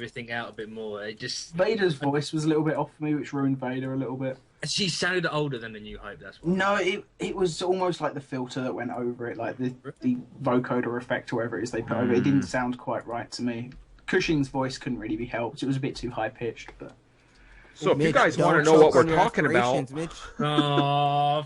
everything out a bit more. It just Vader's voice was a little bit off for me, which ruined Vader a little bit. she sounded older than the New Hope. That's why. No, it was almost like the filter that went over it, like the vocoder effect or whatever it is they put over it. It didn't sound quite right to me. Cushing's voice couldn't really be helped. It was a bit too high pitched, but. So if Mitch, you guys want to don't know what choke we're on your talking about, aspirations, Mitch. Oh,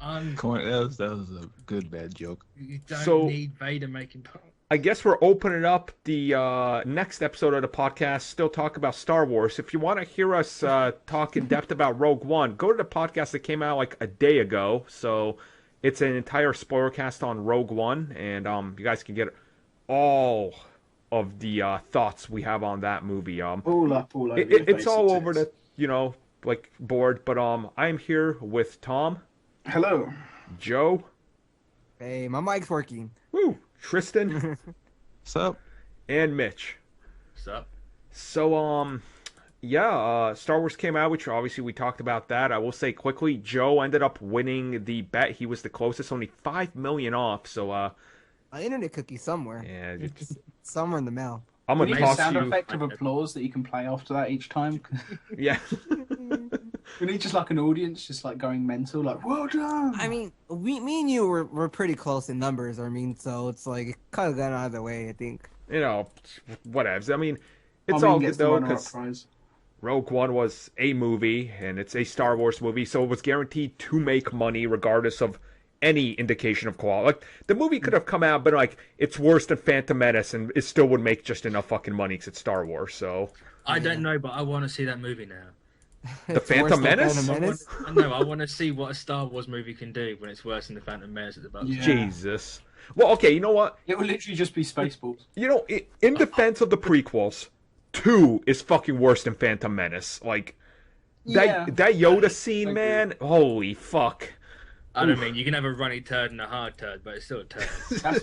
That was a good bad joke. you don't So- need Vader making. I guess we're opening up the next episode of the podcast. Still talk about Star Wars. If you want to hear us talk in depth about Rogue One, go to the podcast that came out like a day ago. So it's an entire spoiler cast on Rogue One, and you guys can get all of the thoughts we have on that movie. All over. It's all over the like board. But I am here with Tom, Hello. Joe, Hey, my mic's working. woo, Tristan, What's up? and Mitch. What's up? So, Star Wars came out, which obviously we talked about that. I will say quickly, Joe ended up winning the bet. He was the closest, only 5 million off. So, An internet cookie somewhere. yeah, It's somewhere in the mail. I'm We gonna need a toss sound you. effect of applause that you can play after that each time. Yeah, We need just like an audience just like going mental, like, well done! I mean, me and you were pretty close in numbers. I mean, so it's like it kind of gone either way. I think. whatevs. I mean, it's Armin all gets good the though runner-up because prize. Rogue One was a movie and it's a Star Wars movie, so it was guaranteed to make money regardless of any indication of quality. Like the movie could have come out, but like it's worse than Phantom Menace, and it still would make just enough fucking money because it's Star Wars. So I don't know, but I want to see that movie now. the It's Phantom worse than Menace. Phantom Menace? I want to see what a Star Wars movie can do when it's worse than the Phantom Menace at the box. Yeah. Jesus. Well, okay, you know what? It will literally just be Spaceballs. In defense of the prequels, 2 is fucking worse than Phantom Menace. Like Yeah. that Yoda I scene, agree. man. Holy fuck. I don't mean you can have a runny turd and a hard turd, but it's still a turd.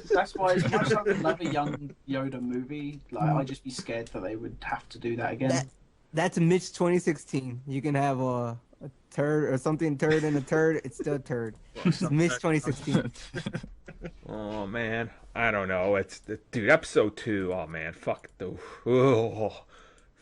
That's why as much as I would love a young Yoda movie, like I'd just be scared that they would have to do that again. That's Mitch 2016. You can have a turd or something turd and a turd. It's still a turd. It's Mitch 2016. Oh man, I don't know. Dude, episode 2. Oh man, fuck the. Oh,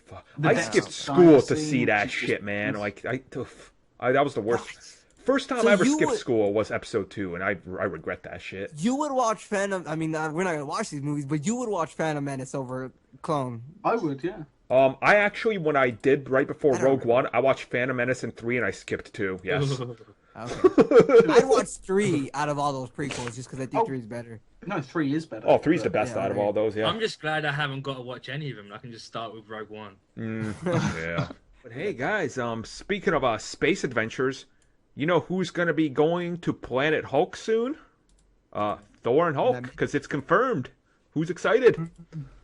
fuck. The I Death skipped Star school to scene, see that which is shit, just- man. Like that was the worst. First time So I ever you skipped would- school was episode 2, and I regret that shit. You would watch Phantom. I mean, we're not gonna watch these movies, but you would watch Phantom Menace over Clone. I would, yeah. I actually, when I did right before I don't Rogue One, I watched Phantom Menace and 3, and I skipped 2. Yes. Okay. I'd watch 3 out of all those prequels just because I think Oh. 3 is better. No, 3 is better. Oh, 3's the but- best yeah, out of right. all those. Yeah. I'm just glad I haven't got to watch any of them. I can just start with Rogue One. Yeah. But hey, guys. Speaking of space adventures, you know who's gonna be going to Planet Hulk soon? Thor and Hulk, because it's confirmed. Who's excited?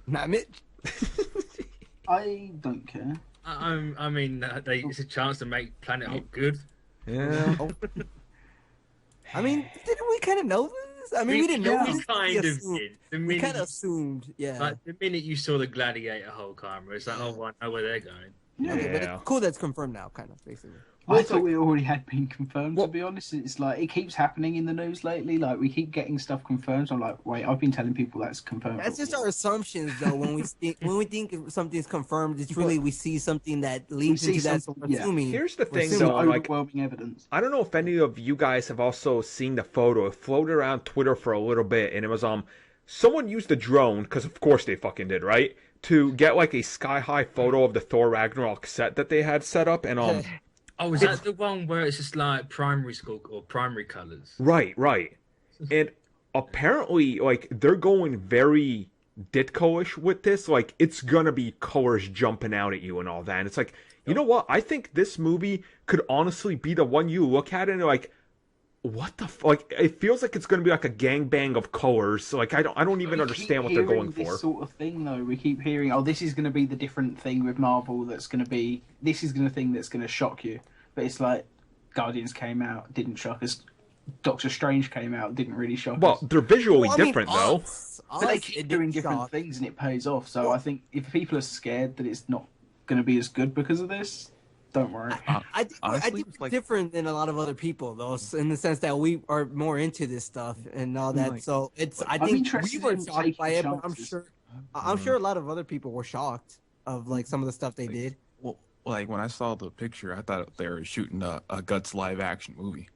Not Mitch. I don't care. I mean, it's a chance to make Planet Hulk good. Yeah. I mean, didn't we kind of know this? I mean, we didn't know. We this. kind We of assumed- did. The We minute, kind of assumed, yeah. like, the minute you saw the Gladiator Hulk armor, it's like, oh, well, I know where they're going. Yeah. Okay, but Yeah. it's cool that's confirmed now, kind of, basically. I thought we already had been confirmed, Well- to be honest. It's like, it keeps happening in the news lately. Like, we keep getting stuff confirmed. So I'm like, wait, I've been telling people that's confirmed. That's just our assumptions, though. When we think something's confirmed, it's really we see something that leads see into that. So something- we're yeah. assuming. Here's the we're thing, assuming- though. Like, overwhelming evidence. I don't know if any of you guys have also seen the photo. It floated around Twitter for a little bit, and it was someone used a drone, because of course they fucking did, right? To get like a sky high photo of the Thor Ragnarok set that they had set up, and Oh, is that the one where it's just like primary school or primary colors? right. And apparently, like, they're going very Ditko-ish with this. Like, it's gonna be colors jumping out at you and all that. And it's like, you know what? I think this movie could honestly be the one you look at and you're like, what the like? It feels like it's gonna be like a gangbang of colors. Like, I don't even We understand keep what they're hearing going this for. sort of thing, though. We keep hearing, oh, this is going to be the different thing with Marvel. This is going to thing that's going to shock you. But it's like Guardians came out, didn't shock us. Doctor Strange came out, didn't really shock Well, us. they're visually Well, I mean, different though. But they us, keep it doing didn't different shock. things, and it pays off. So I think if people are scared that it's not going to be as good because of this, don't worry. I think Honestly, we're like- different than a lot of other people, though, in the sense that we are more into this stuff and all that. Like- so it's. I I'm think we interested were in shocked taking by it, but I'm chances. sure I'm sure a lot of other people were shocked of like some of the stuff they did. Well, like when I saw the picture, I thought they were shooting a Guts live action movie.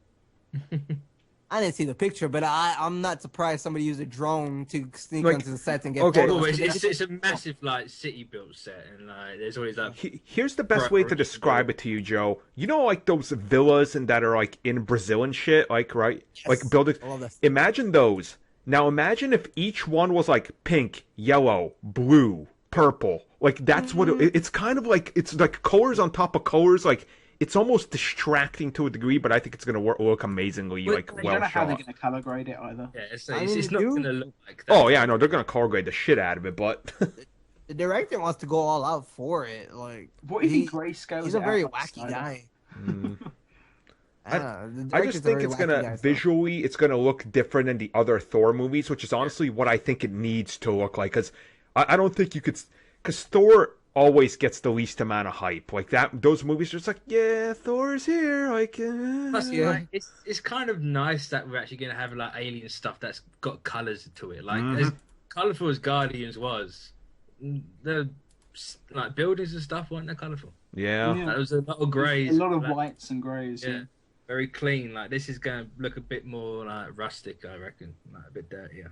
I didn't see the picture, but I'm not surprised somebody used a drone to sneak Like, onto the sets and get okay. photos. It's a massive like city built set, and like there's always that. Here's the best way to describe it to you, Joe. You know, like those villas and that are like in Brazil and shit, like right, Yes. like buildings. I love that stuff. Imagine those. Now imagine if each one was like pink, yellow, blue, purple. Like that's what it's kind of like. It's like colors on top of colors. Like it's almost distracting to a degree, but I think it's gonna look amazingly like You well don't know how shot. they're going to color grade it either. Yeah, it's I mean, not you do. going to look like that. Oh yeah, I know they're gonna color grade the shit out of it, but The director wants to go all out for it. Like, What if he grayscales he's it a very out like wacky Snyder? guy. I The I director's just a think very it's wacky gonna guy, so- visually, it's gonna look different than the other Thor movies, which is honestly what I think it needs to look like. Because I don't think you could, because Thor always gets the least amount of hype. Like that, those movies are just like, yeah, Thor's here. Like, Plus, Yeah. like, it's kind of nice that we're actually going to have like alien stuff that's got colors to it. Like Mhm. as colorful as Guardians was, the like buildings and stuff weren't that colorful. yeah. Yeah. There was a lot of grays, A lot of like, whites and greys. yeah, very clean. Like this is going to look a bit more like rustic, I reckon, like a bit dirtier.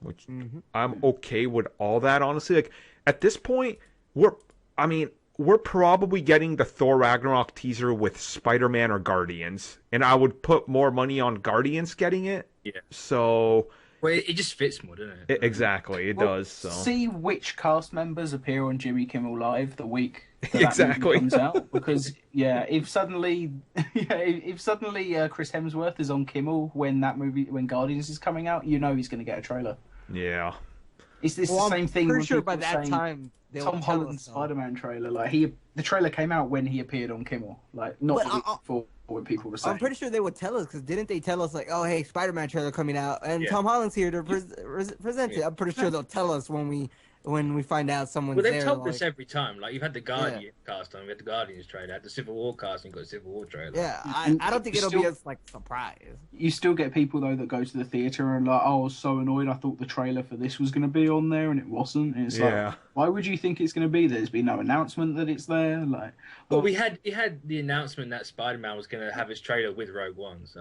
Which Mhm. I'm okay with all that, honestly. Like at this point, we're probably getting the Thor Ragnarok teaser with Spider-Man or Guardians, and I would put more money on Guardians getting it. Yeah. So Well, it just fits more, doesn't it? exactly, it Well, does. So See which cast members appear on Jimmy Kimmel Live the week that Exactly. movie comes out. Because if suddenly Chris Hemsworth is on Kimmel when Guardians is coming out, you know he's going to get a trailer. yeah. It's the Well, same I'm thing. pretty when sure people by that saying time they will Tom tell Holland's us, though. Spider-Man trailer, like the trailer came out when he appeared on Kimmel, like not But the week before when people were saying. I'm pretty sure they would tell us because didn't they tell us like, oh hey, Spider-Man trailer coming out and Yeah. Tom Holland's here to present it. I'm pretty sure they'll tell us when we find out someone's Well, they've there. told like, us every time. Like you've had the Guardian cast on, we had the Guardians trailer, had the Civil War cast, and got a Civil War trailer. yeah, And I don't think it'll still- be as like surprise. You still get people though that go to the theater and like, oh, I was so annoyed. I thought the trailer for this was going to be on there and it wasn't. And it's Yeah. like, why would you think it's going to be there? There's been no announcement that it's there. Like, Well, we had the announcement that Spider-Man was going to have his trailer with Rogue One, so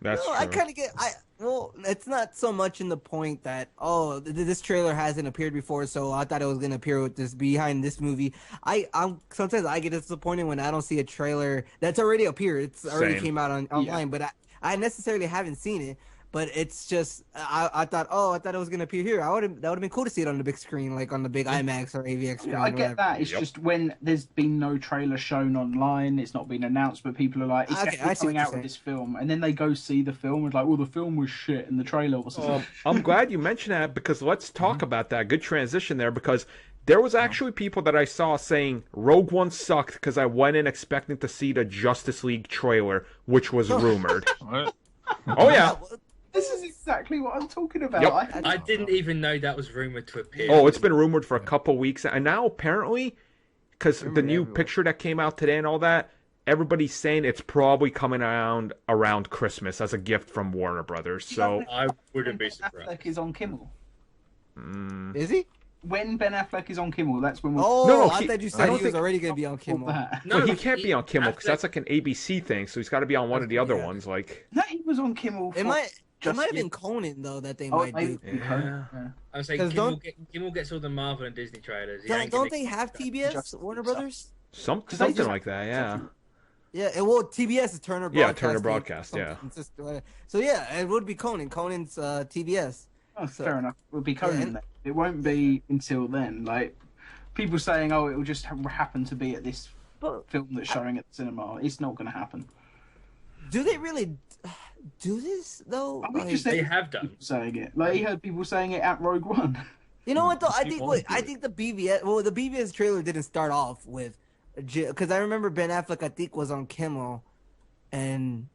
That's No, true. I kind of get. Well, it's not so much in the point that this trailer hasn't appeared before, so I thought it was gonna appear with this behind this movie. I'm sometimes I get disappointed when I don't see a trailer that's already appeared. It's already Same. came out online, but I necessarily haven't seen it. But it's just I thought it was gonna appear here. That would have been cool to see it on the big screen, like on the big IMAX or AVX screen. I get that. It's Yep. just when there's been no trailer shown online, it's not been announced, but people are like, it's Okay, I definitely see coming what out you're with this film, and then they go see the film and like, well, the film was shit and the trailer wasn't. I'm glad you mentioned that because let's talk about that. Good transition there because there was actually people that I saw saying Rogue One sucked because I went in expecting to see the Justice League trailer, which was rumored. What? Oh yeah. This is exactly what I'm talking about. Yep. I didn't even know that was rumored to appear. Oh, it's been rumored for a couple weeks, and now apparently, because the new everywhere. picture that came out today and all that, everybody's saying it's probably coming around Christmas as a gift from Warner Brothers. So I wouldn't be Ben surprised. Affleck is on Kimmel. Is he? When Ben Affleck is on Kimmel, that's when we'll. Oh, No, I he- thought you I said don't he was think- already gonna be on Kimmel. that. No, he can't be on Kimmel because Affleck- that's like an ABC thing. So he's got to be on one of the other Yeah. ones. Like, No, he was on Kimmel. It might have Just- been Conan though that they Oh, might maybe. do. Yeah. I'm saying 'Cause Kimmel gets all the Marvel and Disney trailers. He Don't, ain't don't gonna- they have TBS Justice Warner League stuff. Brothers? they something just- like that. Yeah. Yeah, well, TBS is Turner Yeah, Broadcast. Turner Broadcast, yeah. So yeah, it would be Conan. Conan's TBS. Oh, So- fair enough. It would be Conan and- then. It won't be until then. Like people saying, "Oh, it will just happen to be at this But film that's showing at the cinema." It's not going to happen. do they really do this though? I mean, Like, just They have done. people saying it. Like he heard people saying it at Rogue One. you know what though? I think People wait, do I it. think the BVS. Well, the BVS trailer didn't start off with, because I remember Ben Affleck. I think was on Kimmel, and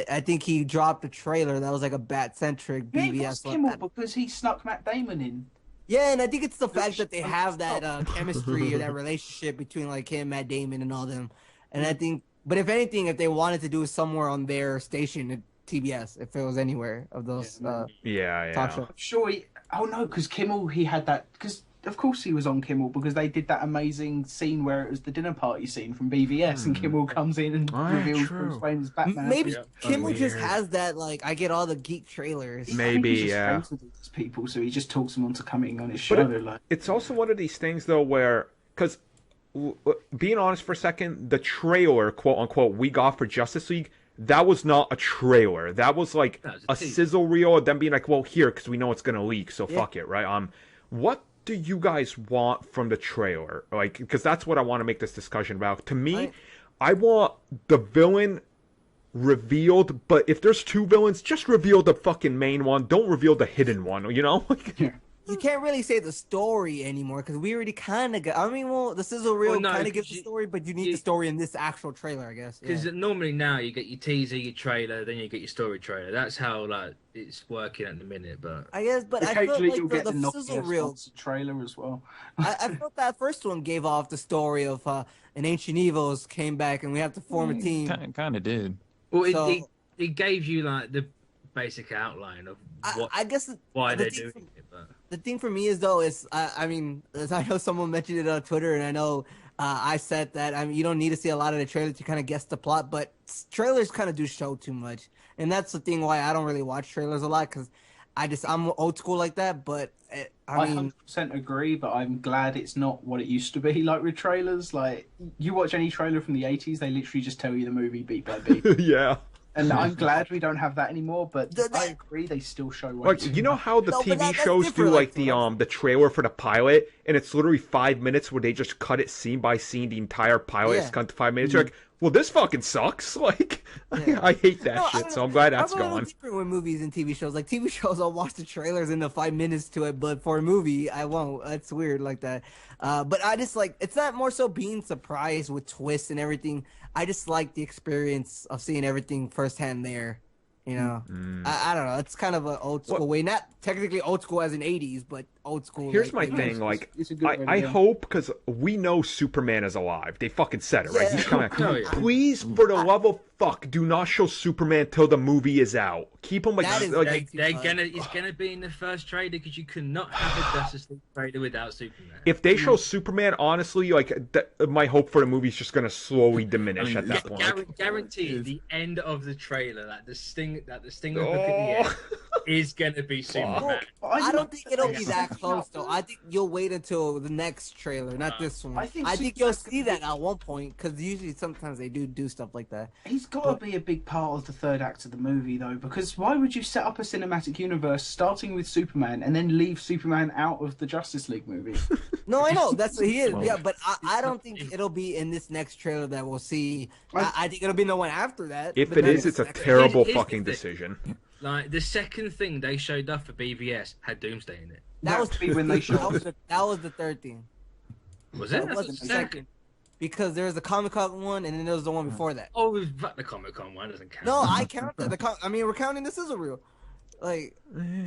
I think he dropped a trailer that was like a Bat-centric Yeah, it was BVS one. Kimmel because he snuck Matt Damon in. Yeah, and I think it's the fact that they Oh, have that chemistry or that relationship between like him, Matt Damon, and all them. And I think, but if anything, if they wanted to do it somewhere on their station at TBS, if it was anywhere of those Yeah, Yeah. talk Yeah. shows. I'm sure Oh no, because Kimmel, he had that. Because of course he was on Kimmel because they did that amazing scene where it was the dinner party scene from BVS, and Kimmel comes in and reveals true. Bruce Wayne as Batman. Maybe Yeah. Kimmel just Weird. has that, like, I get all the geek trailers. I think Maybe, he's just yeah. friends with these people, so he just talks them onto coming on his show. But like, it's also one of these things though where, because being honest for a second, the trailer, quote unquote, we got for Justice League, that was not a trailer. That was like That was a a teaser. sizzle reel of them being like, well, here, because we know it's gonna leak, so Yeah. fuck it, right? What do you guys want from the trailer? Like, because that's what I want to make this discussion about. To me, I want the villain revealed, but if there's two villains, just reveal the fucking main one. Don't reveal the hidden one, you know? You can't really say the story anymore because we already kind of got. I mean, well, the sizzle reel Well, no, kind of gives 'cause the you- story, but you need you- the story in this actual trailer, I guess. Because Yeah. normally now you get your teaser, your trailer, then you get your story trailer. That's how like it's working at the minute. But I guess, but I felt occasionally you'll like get the the sizzle Nokia reel. sponsored trailer as well. I felt that first one gave off the story of an ancient evils came back and we have to form a team. Kind of did. well, So- it gave you like the basic outline of what I guess why the they're thing doing from- it. But the thing for me is though is I mean, as I know someone mentioned it on Twitter, and I know I said that you don't need to see a lot of the trailers to kind of guess the plot, but trailers kind of do show too much, and that's the thing why I don't really watch trailers a lot because I'm old school like that. But I mean, 100% agree, but I'm glad it's not what it used to be. Like with trailers, like you watch any trailer from the 80s, they literally just tell you the movie beat by beat. Yeah. And I'm glad we don't have that anymore, but The- I agree they still show way Like, too you know much. how the No, but TV that's shows do different, like like, the trailer for the pilot, and it's literally 5 minutes where they just cut it scene by scene. The entire pilot is Yeah. cut to 5 minutes. You're like, well, this fucking sucks. Like, Yeah. I hate that No, shit. So I'm glad that's I'm a little gone. different with movies and TV shows. Like TV shows, I'll watch the trailers in the 5 minutes to it, but for a movie, I won't. That's weird like that. But I just like it's not more so being surprised with twists and everything. I just like the experience of seeing everything firsthand there. You know, I don't know. It's kind of an old school way. Not technically old school as in 80s, but old school. Here's my like, thing, like, it's a good I idea. hope, because we know Superman is alive. They fucking said it, right? Yeah. He's coming out. Oh, yeah. Please, for the love of fuck, do not show Superman till the movie is out. Keep him like, That is like way too much. it's gonna be in the first trailer because you cannot have a Justice League trailer without Superman. if they show Superman, honestly, like, my hope for the movie is just gonna slowly diminish at that point. Like, Guaranteed, the end of the trailer, that the sting look at the end, is gonna be Superman. But I don't think it'll be think that so. close though. I think you'll wait until the next trailer, not this one. I think you'll Superman's see gonna that at one point because usually sometimes they do stuff like that. He's got to be a big part of the third act of the movie, though, because why would you set up a cinematic universe starting with Superman and then leave Superman out of the Justice League movie? No, I know that's what he is. Well, Yeah, but I don't think it'll be in this next trailer that we'll see. I think it'll be the one after that. if but it not is, in it's a the next- terrible Here's the fucking thing. decision. Like the second thing they showed up for BVS had Doomsday in it. That was That'd be when they show that was the third thing. Was That it? That's wasn't the the second. Because there was the Comic Con one, and then there was the one before that. Oh, fuck the Comic Con one doesn't count. No, I counted I mean, we're counting the sizzle reel. Like,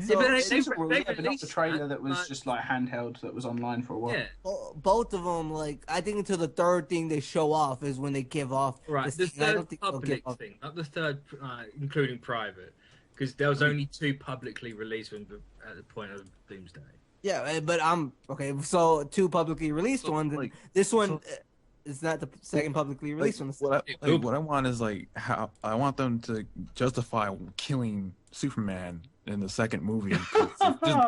so but it's- they- but not the released trailer that, that was but- just like handheld that was online for a while. Yeah, both of them, like, I think until the third thing they show off is when they give off. right. this The thing. I don't third think they'll give public off. thing, not the third, including private, because there was only two publicly released when, at the point of Doomsday. Yeah, but I'm okay. So two publicly released So, ones. like, this one is not the second publicly released one. What I want is like how I want them to justify killing Superman in the second movie.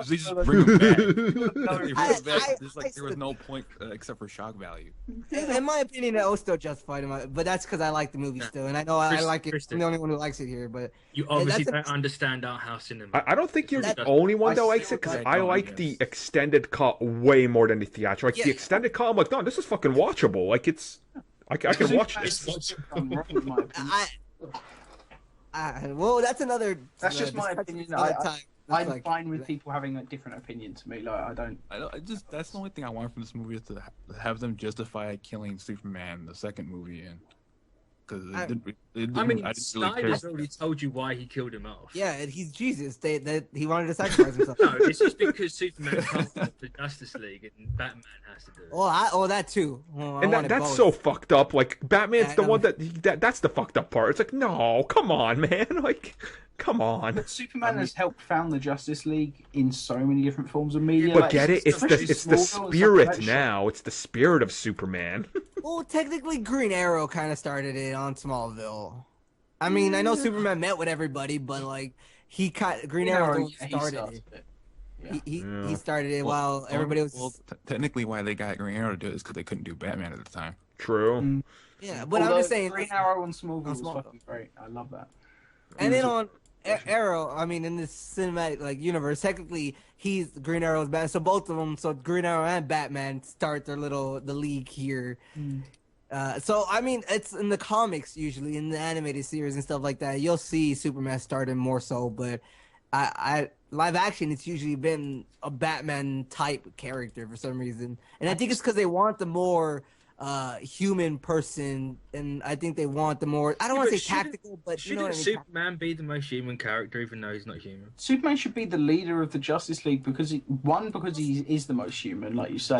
Just bring him back. There's like there was no point except for shock value. In my opinion, it was still justified. But that's because I like the movie still, and I know I like it. Kristen. I'm the only one who likes it here. But You obviously that's don't understand our house cinema. I don't think you're the That- only one that I likes still it, because like I Dawn, like yes. the extended cut way more than the theatrical. Like, Yeah. the extended cut, I'm like, no, this is fucking watchable. Like, it's... I can watch this. Superman's gone wrong, in my opinion. well, that's another. That's just my discussion opinion. another time. That's I'm like- fine with people having a different opinion to me. Like I don't. I just that's the only thing I want from this movie is to have them justify killing Superman in the second movie. And because I I mean, I didn't really care. Snyder's already told you why he killed him off. Yeah, and he's Jesus. He wanted to sacrifice himself. No, it's just because Superman can't stop the Justice League and Batman has to do it. That too. Well, I And wanted that's both. so fucked up. Like Batman's Yeah, the I one know. that's the fucked up part. It's like, no, come on, man. Like, come on. But Superman has helped found the Justice League in so many different forms of media. But like, get it? It's the especially it's the Smallville and stuff like spirit that. now. It's the spirit of Superman. Well, technically, Green Arrow kind of started it on Smallville. I mean, I know Superman met with everybody, but like Green Arrow started it. Yeah. He started it while everybody was. Well, technically, why they got Green Arrow to do it is because they couldn't do Batman at the time. True. Yeah, but I'm just saying. Green Arrow and Smallville was Smallville. fucking great. I love that. And then on Arrow, I mean, in this cinematic universe, technically he's Green Arrow's Batman. So both of them, so Green Arrow and Batman, start the league here. So I mean, it's in the comics usually, in the animated series and stuff like that. You'll see Superman starting more so, but I live action, it's usually been a Batman type character for some reason, and I think it's because they want the more human person, and I think they want the more. I don't want to say tactical, but you know what I mean. Superman be the most human character, even though he's not human? Superman should be the leader of the Justice League because he is the most human, like you say.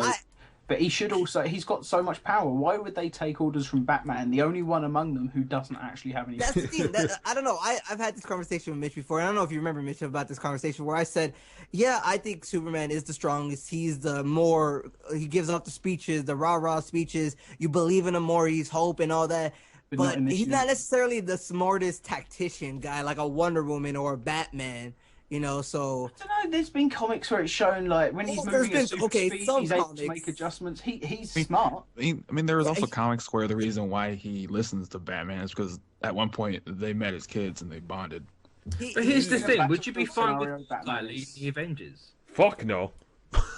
But he should also. He's got so much power. Why would they take orders from Batman, the only one among them who doesn't actually have any? That's the thing. I don't know. I've had this conversation with Mitch before. I don't know if you remember, Mitch, about this conversation where I said, yeah, I think Superman is the strongest. He's the more. He gives off the speeches, the rah-rah speeches. You believe in him more. He's hope and all that. But he's not necessarily the smartest tactician guy like a Wonder Woman or a Batman. You know, so I don't know. There's been comics where it's shown like when he's moving at super speed, he's able to make adjustments. He's smart. I mean, there was also comics where the reason why he listens to Batman is because at one point they met as kids and they bonded. But here's the thing: would you be fine with leading the Avengers? Fuck no.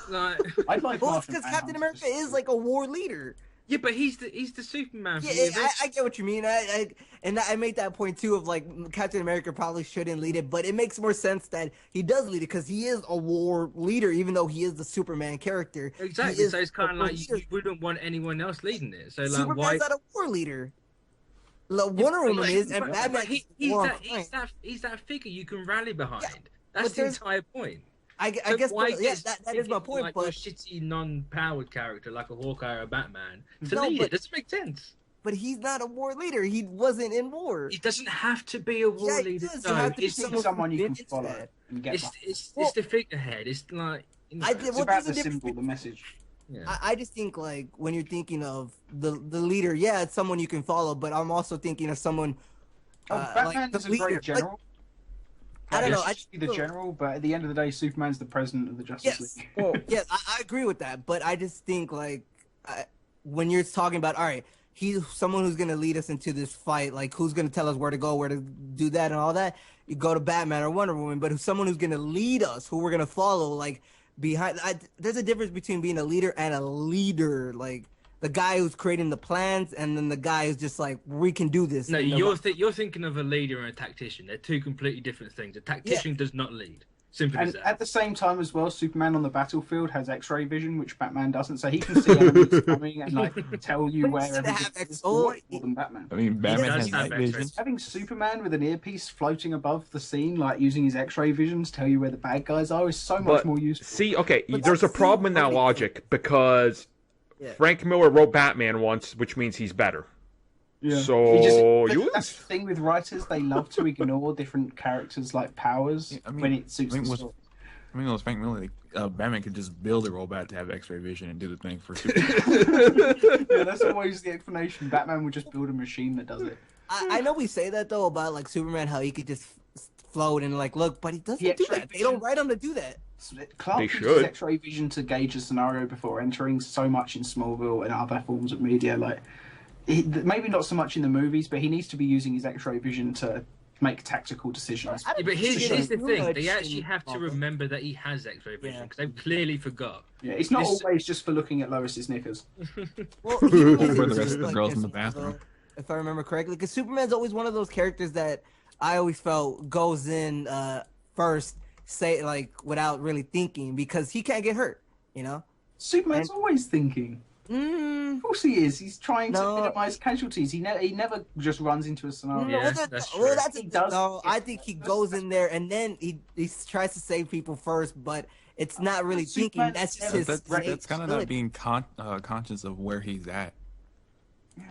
Like, I'd like. Well, it's because Captain America is like a war leader. Yeah, but he's the Superman. Yeah, I get what you mean. I made that point too of like Captain America probably shouldn't lead it, but it makes more sense that he does lead it because he is a war leader, even though he is the Superman character. Exactly. So it's kind of like you wouldn't want anyone else leading it. So like, Superman's not a war leader. Wonder Woman is, and Batman. He's that figure you can rally behind. Yeah, that's the entire point. I guess that is my point. Like but a shitty non-powered character like a Hawkeye or a Batman to lead it doesn't make sense. But he's not a war leader. He wasn't in war. He doesn't have to be a war leader. It's someone you can follow and get. It's the figurehead. It's like it's about the symbol, the message. Yeah. I just think like when you're thinking of the leader, yeah, it's someone you can follow. But I'm also thinking of someone. Batman is a great general. Like, I don't know. I just be the general, but at the end of the day, Superman's the president of the Justice League. Well, yes, I agree with that. But I just think like when you're talking about, all right, he's someone who's gonna lead us into this fight. Like who's gonna tell us where to go, where to do that, and all that. You go to Batman or Wonder Woman, but someone who's gonna lead us, who we're gonna follow, like behind. There's a difference between being a leader and a leader, like. The guy who's creating the plans, and then the guy who's just like, we can do this. No, you're thinking of a leader and a tactician. They're two completely different things. A tactician does not lead. Simple as that. At the same time as well, Superman on the battlefield has X-ray vision, which Batman doesn't, so he can see enemies coming and like tell you where everything is. More than Batman. I mean, Batman has night vision. Having Superman with an earpiece floating above the scene, like using his X-ray vision to tell you where the bad guys are, is so much more useful. See, okay, there's a problem in that logic because. Yeah. Frank Miller wrote Batman once, which means he's better. Yeah. So that's the thing with writers; they love to ignore different characters' like powers when it suits the story. I mean, with Frank Miller, Batman could just build a robot to have X-ray vision and do the thing for Superman. Yeah, that's always the explanation. Batman would just build a machine that does it. I know we say that though about like Superman, how he could just float and like look, but he doesn't do that. They don't write him to do that. Clark uses X-ray vision to gauge a scenario before entering so much in Smallville and other forms of media. Like, maybe not so much in the movies, but he needs to be using his X-ray vision to make tactical decisions. Yeah, but here's the thing: they actually have to remember that he has X-ray vision because they clearly forgot. Yeah, it's not always just for looking at Lois's knickers. Well, for the rest of the girls in the bathroom. If I remember correctly, because Superman's always one of those characters that I always felt goes in first. Say like without really thinking because he can't get hurt, you know. Superman's always thinking. Of course he is. He's trying to No. minimize casualties. He never just runs into a scenario. Yeah, No, that's well, true. that's He does- no. I think he goes in there and then he tries to save people first, but it's not really thinking. Superman- That's just yeah, his. That's kind of not ability. being conscious of where he's at. Yeah.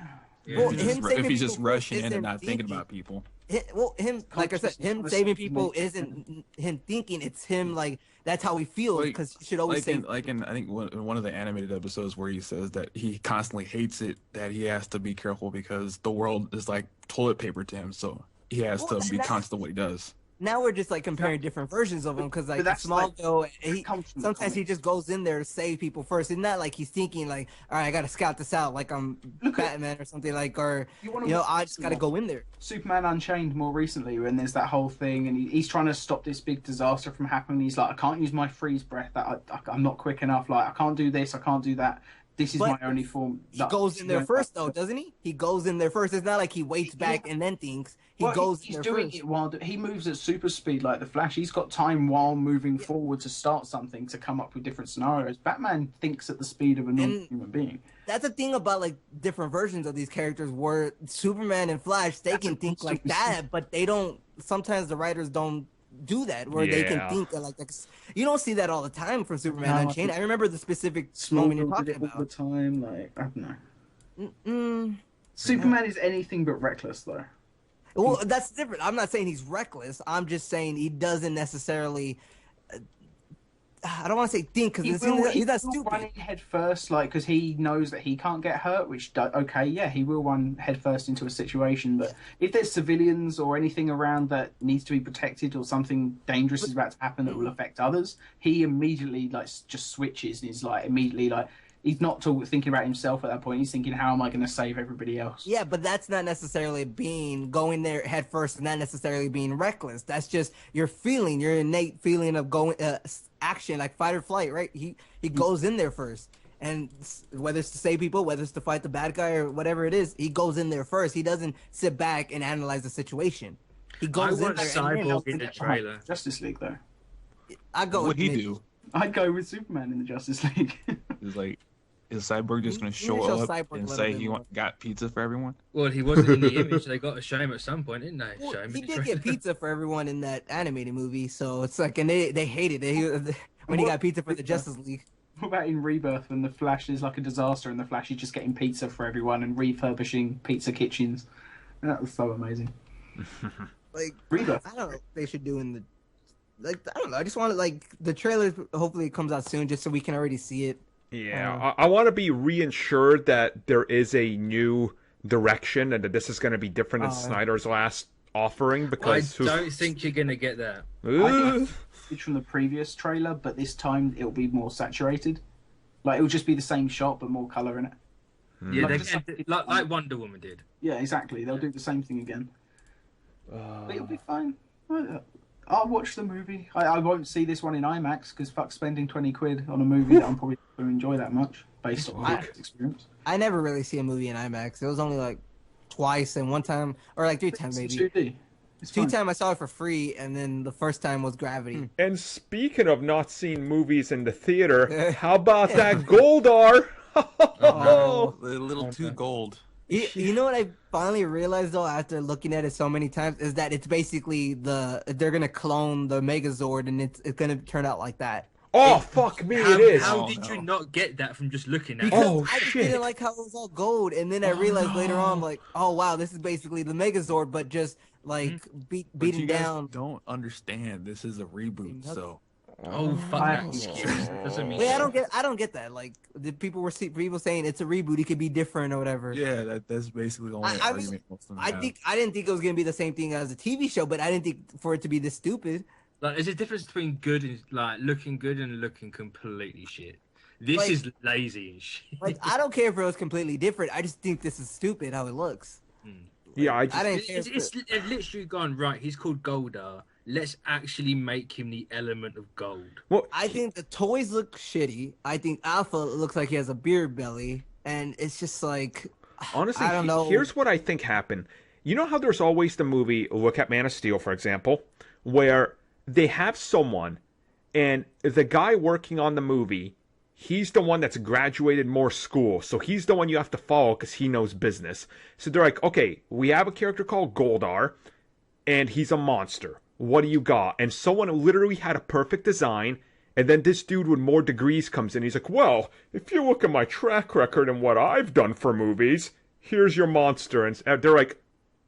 Well, If him saving he's just people rushing in isn't and not thinking thinking. about people. Like I said, him Consciousness saving was people made- isn't him thinking. It's him like that's how he feels because he should always say. I think one of the animated episodes where he says that he constantly hates it, that he has to be careful because the world is like toilet paper to him, so he has Well, to be that's- conscious of what he does. Now we're just like comparing different versions of him because like that's like- Smallville, that comes from the sometimes he comics. just goes in there to save people first. It's not like he's thinking like, all right, I gotta scout this out, like I'm Look at- Batman or something like, or You wanna you know, watch I just gotta go in there. Superman Unchained more recently when there's that whole thing and he's trying to stop this big disaster from happening. He's like, I can't use my freeze breath. I'm not quick enough. Like I can't do this. I can't do that. This is But my only form. He goes in there first, though, doesn't he? He goes in there first. It's not like he waits back and then thinks. He goes in He's there doing first. it while he moves at super speed like the Flash. He's got time while moving forward to start something to come up with different scenarios. Batman thinks at the speed of a normal And- human being. That's the thing about like different versions of these characters where Superman and Flash, they That's can a think good like super- that, but they don't. Sometimes the writers don't do that where they can Yeah. think like you don't see that all the time from Superman No, I Unchained. think I remember the specific moment you're Smallville talking did it all the about. time. Like I don't know. Mm, Superman is anything but reckless though. well, that's different. I'm not saying he's reckless. I'm just saying he doesn't necessarily. I don't want to say think because he's not He's stupid. running head first, like because he knows that he can't get hurt. Okay, yeah, he will run head first into a situation. But if there's civilians or anything around that needs to be protected, or something dangerous is about to happen that will affect others, he immediately like just switches and is like immediately like he's not thinking about himself at that point. He's thinking, how am I going to save everybody else? Yeah, but that's not necessarily going there head first, and not necessarily being reckless. That's just your feeling, your innate feeling of going action, like fight or flight, right? He goes in there first, and whether it's to save people, whether it's to fight the bad guy or whatever it is, he goes in there first. He doesn't sit back and analyze the situation. He goes in want there. Cyborg And in the trailer. Justice League though. I go. What with he Nick. do? I'd go with Superman in the Justice League. Is like, is Cyborg just gonna You show show up Cyborg a and little say bit he more. got pizza for everyone? Well, he wasn't in the image. They got to show him at some point, didn't they? Well, Show him he in the did trailer. get pizza for everyone in that animated movie, so it's like, and they hated it. When he got pizza for the Justice League. What about in Rebirth when the Flash is like a disaster and the Flash is just getting pizza for everyone and refurbishing pizza kitchens? That was so amazing. Like, Rebirth. I don't know what they should do in the. Like, I don't know. I just want to, like, the trailer, hopefully it comes out soon just so we can already see it. Yeah, I want to be reassured that there is a new direction and that this is going to be different than Snyder's last offering I because don't think you're going to get that. Ooh. It's from the previous trailer, but this time it'll be more saturated. Like it'll just be the same shot but more color in it. Yeah, Like like Wonder Woman did. Yeah, exactly. They'll do the same thing again. But it'll be fine. I'll watch the movie. I won't see this one in IMAX because fuck spending 20 quid on a movie that I'm probably not going to enjoy that much based on my experience. I never really see a movie in IMAX. It was only, like, twice and one time, or, like, 3 times It's maybe. 2D. It's Two fine. times I saw it for free, and then the first time was Gravity. And speaking of not seeing movies in the theater, how about that Goldar? Oh. A little too gold. You know what I finally realized though after looking at it so many times is that it's basically they're gonna clone the Megazord and it's gonna turn out like that. Oh, fuck me, it is. How did you not get that from just looking at it? Because Oh, I just shit. didn't like how it was all gold, and then I realized later on, like, oh wow, this is basically the Megazord, but just like But beating you guys down. don't understand. This is a reboot, so Oh, fuck that excuse. Doesn't mean Wait, shit. I don't get that. Like, the people saying it's a reboot, it could be different or whatever. yeah, that's basically the only I argument mean, most of them I have. didn't think it was gonna be the same thing as a TV show, but I didn't think for it to be this stupid. Like, there's a difference between good and like looking good and looking completely shit. This Like- is lazy and shit. Like, I don't care if it was completely different. I just think this is stupid how it looks. Yeah, I I just, didn't care. It's literally gone right. He's called Goldar. Let's actually make him the element of gold. well, I think the toys look shitty. I think Alpha looks like he has a beard belly, and it's just like, honestly, I don't know. here's what I think happened. You know how there's always the movie, look at Man of Steel, for example, where they have someone, and the guy working on the movie he's the one that's graduated more school, so he's the one you have to follow because he knows business. So they're like, okay, we have a character called Goldar, and he's a monster. What do you got? And someone literally had a perfect design, and then this dude with more degrees comes in. He's like, well, if you look at my track record and what I've done for movies, here's your monster. And they're like,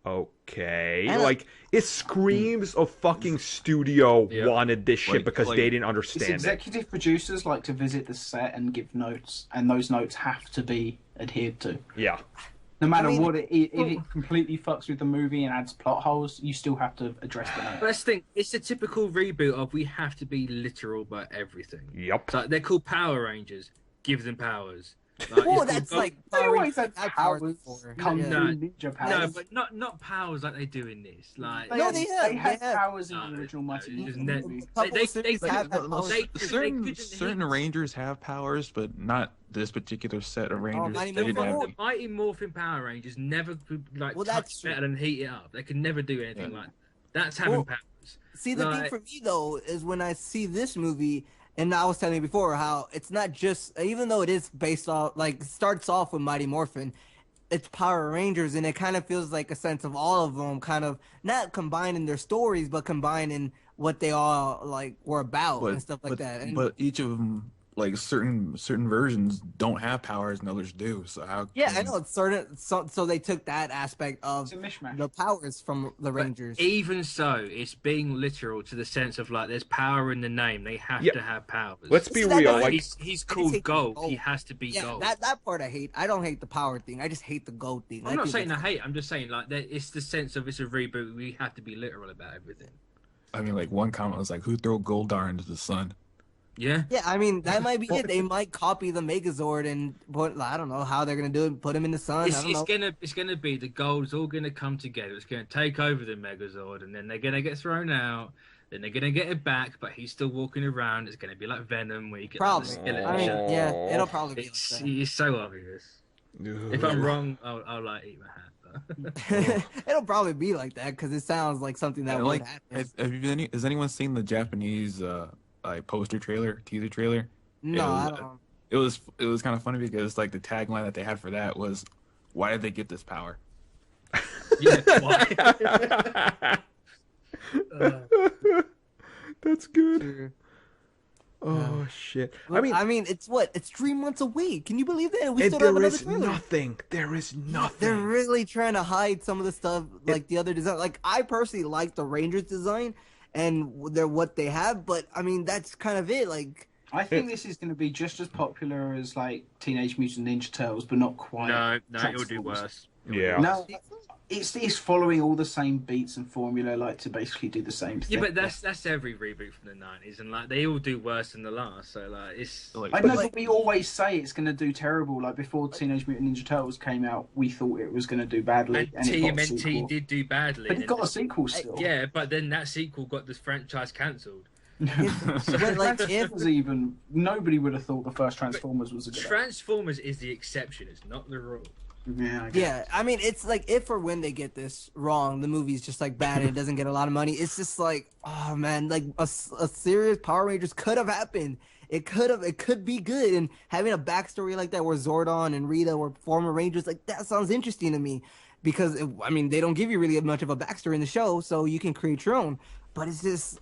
okay. Like, it screams of fucking studio wanted this shit because they didn't understand executive producers like to visit the set and give notes, and those notes have to be adhered to. Yeah. No matter what, if it completely fucks with the movie and adds plot holes, you still have to address the notes. But that's the thing, it's a typical reboot of we have to be literal about everything. Yep. Like, they're called Power Rangers. Give them powers. Like, Well, that's like They always had had powers, before. kung fu, No. ninja powers. No, but not powers like they do in this. Like, No, they had have. powers in No, the original Mighty no, Morphin there's movie. they have that power. Certain Rangers have powers, but not this particular set of Rangers. Mighty They didn't Morphin have The them. Mighty Morphin Power Rangers never could Well, touch that's true. metal and heat it up. They could never do anything like that. That's having Well, powers. See, the thing Like- for me though is when I see this movie, and I was telling you before how it's not just, even though it is based off, like, starts off with Mighty Morphin, it's Power Rangers, and it kind of feels like a sense of all of them kind of not combining their stories, but combining what they all like were about and stuff like that. And But each of them, like certain versions, don't have powers and others do. So how? yeah, I know it's certain. So they took that aspect of It's a mishmash. the powers from the Rangers. Even so, it's being literal to the sense of like there's power in the name. They have Yeah. to have powers. Let's be See, that real. doesn't- Like, he's called take Gold. Gold. He has to be Yeah, Gold. that part I hate. I don't hate the power thing. I just hate the gold thing. I'm not saying I hate. I'm just saying like it's the sense of it's a reboot. We have to be literal about everything. I mean, like one comment was like, "Who threw Goldar into the sun?" Yeah. Yeah, I mean that might be it. They might copy the Megazord and put, I don't know how they're gonna do it. Put him in the sun. I don't know. It's gonna be the Gold's all gonna come together. It's gonna take over the Megazord, and then they're gonna get thrown out. Then they're gonna get it back, but he's still walking around. It's gonna be like Venom, where you get Probably. like, the skeleton I mean, shit. yeah, it'll probably be It's like so obvious. If I'm wrong, I'll like eat my hat. that. It'll probably be like that because it sounds like something that And, would like, happen. has anyone seen the Japanese like poster trailer, teaser trailer? No, it was, I don't. It was kind of funny because like the tagline that they had for that was, "Why did they get this power?" Yeah. Why? that's good. Oh shit! I mean, it's what? It's 3 months away. Can you believe that? We and still don't have there another is trailer. nothing. There is nothing. They're really trying to hide some of the stuff, like the other design. Like I personally like the Rangers design and they're what they have, but I mean that's kind of it. Like I think this is going to be just as popular as like Teenage Mutant Ninja Turtles, but not quite. No, it'll do Transformers. worse. Yeah. No, it's following all the same beats and formula, like to basically do the same thing. Yeah, but that's every reboot from the '90s, and like they all do worse than the last. So like it's. Like, I know, but we always say it's going to do terrible. Like before Teenage Mutant Ninja Turtles came out, we thought it was going to do badly, And it got a TMNT sequel. did do badly. But it and got a sequel still. Yeah, but then that sequel got this franchise cancelled. but like if Transformers even nobody would have thought the first Transformers was a good. Transformers is the exception; it's not the rule. Yeah, I guess. yeah, I mean it's like if or when they get this wrong, the movie's just like bad and it doesn't get a lot of money. It's just like, oh man, like a serious Power Rangers could have happened. It could be good, and having a backstory like that where Zordon and Rita were former Rangers, like that sounds interesting to me. Because I mean, they don't give you really much of a backstory in the show, so you can create your own. But it's just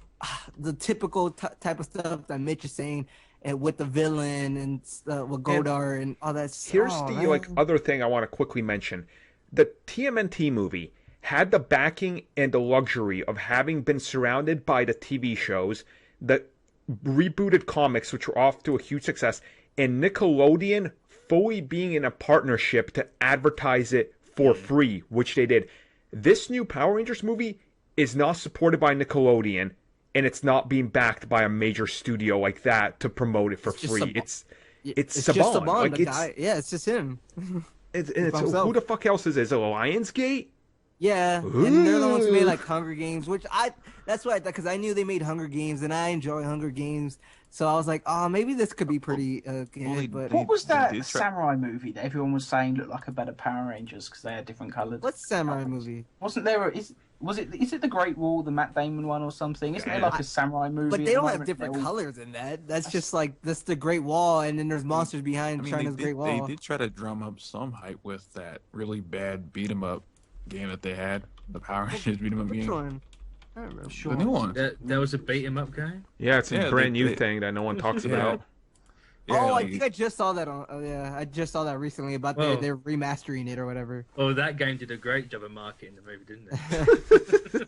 the typical type of stuff that Mitch is saying, and with the villain and with Godard and all that. Here's oh, the man. like other thing I want to quickly mention: the TMNT movie had the backing and the luxury of having been surrounded by the TV shows, the rebooted comics, which were off to a huge success, and Nickelodeon fully being in a partnership to advertise it for free, which they did. This new Power Rangers movie is not supported by Nickelodeon, and it's not being backed by a major studio like that to promote it for It's just free. Saban. It's just Saban. Saban, Like, the it's, guy. Yeah, it's just him. it's by himself. who the fuck else is it? Is it Lionsgate? Yeah, and they're the ones who made like Hunger Games, which that's what I thought, because I knew they made Hunger Games and I enjoy Hunger Games, so I was like, oh, maybe this could be pretty good. Well, but What was They that did try- samurai movie that everyone was saying looked like a better Power Rangers because they had different colours? what's Samurai movie? Wasn't there? Is it the Great Wall, the Matt Damon one or something? Isn't it like a samurai movie? But they don't have different colors in that. That's just like that's the Great Wall, and then there's monsters behind China's Great Wall. They did try to drum up some hype with that really bad beat 'em up game that they had, the Power Rangers beat 'em up game. Which one? I don't remember. The new one. There was a beat 'em up game. Yeah, it's a brand new thing that no one talks about. Yeah, I think I just saw that on. I just saw that recently about they're remastering it or whatever. Oh, that game did a great job of marketing the movie, didn't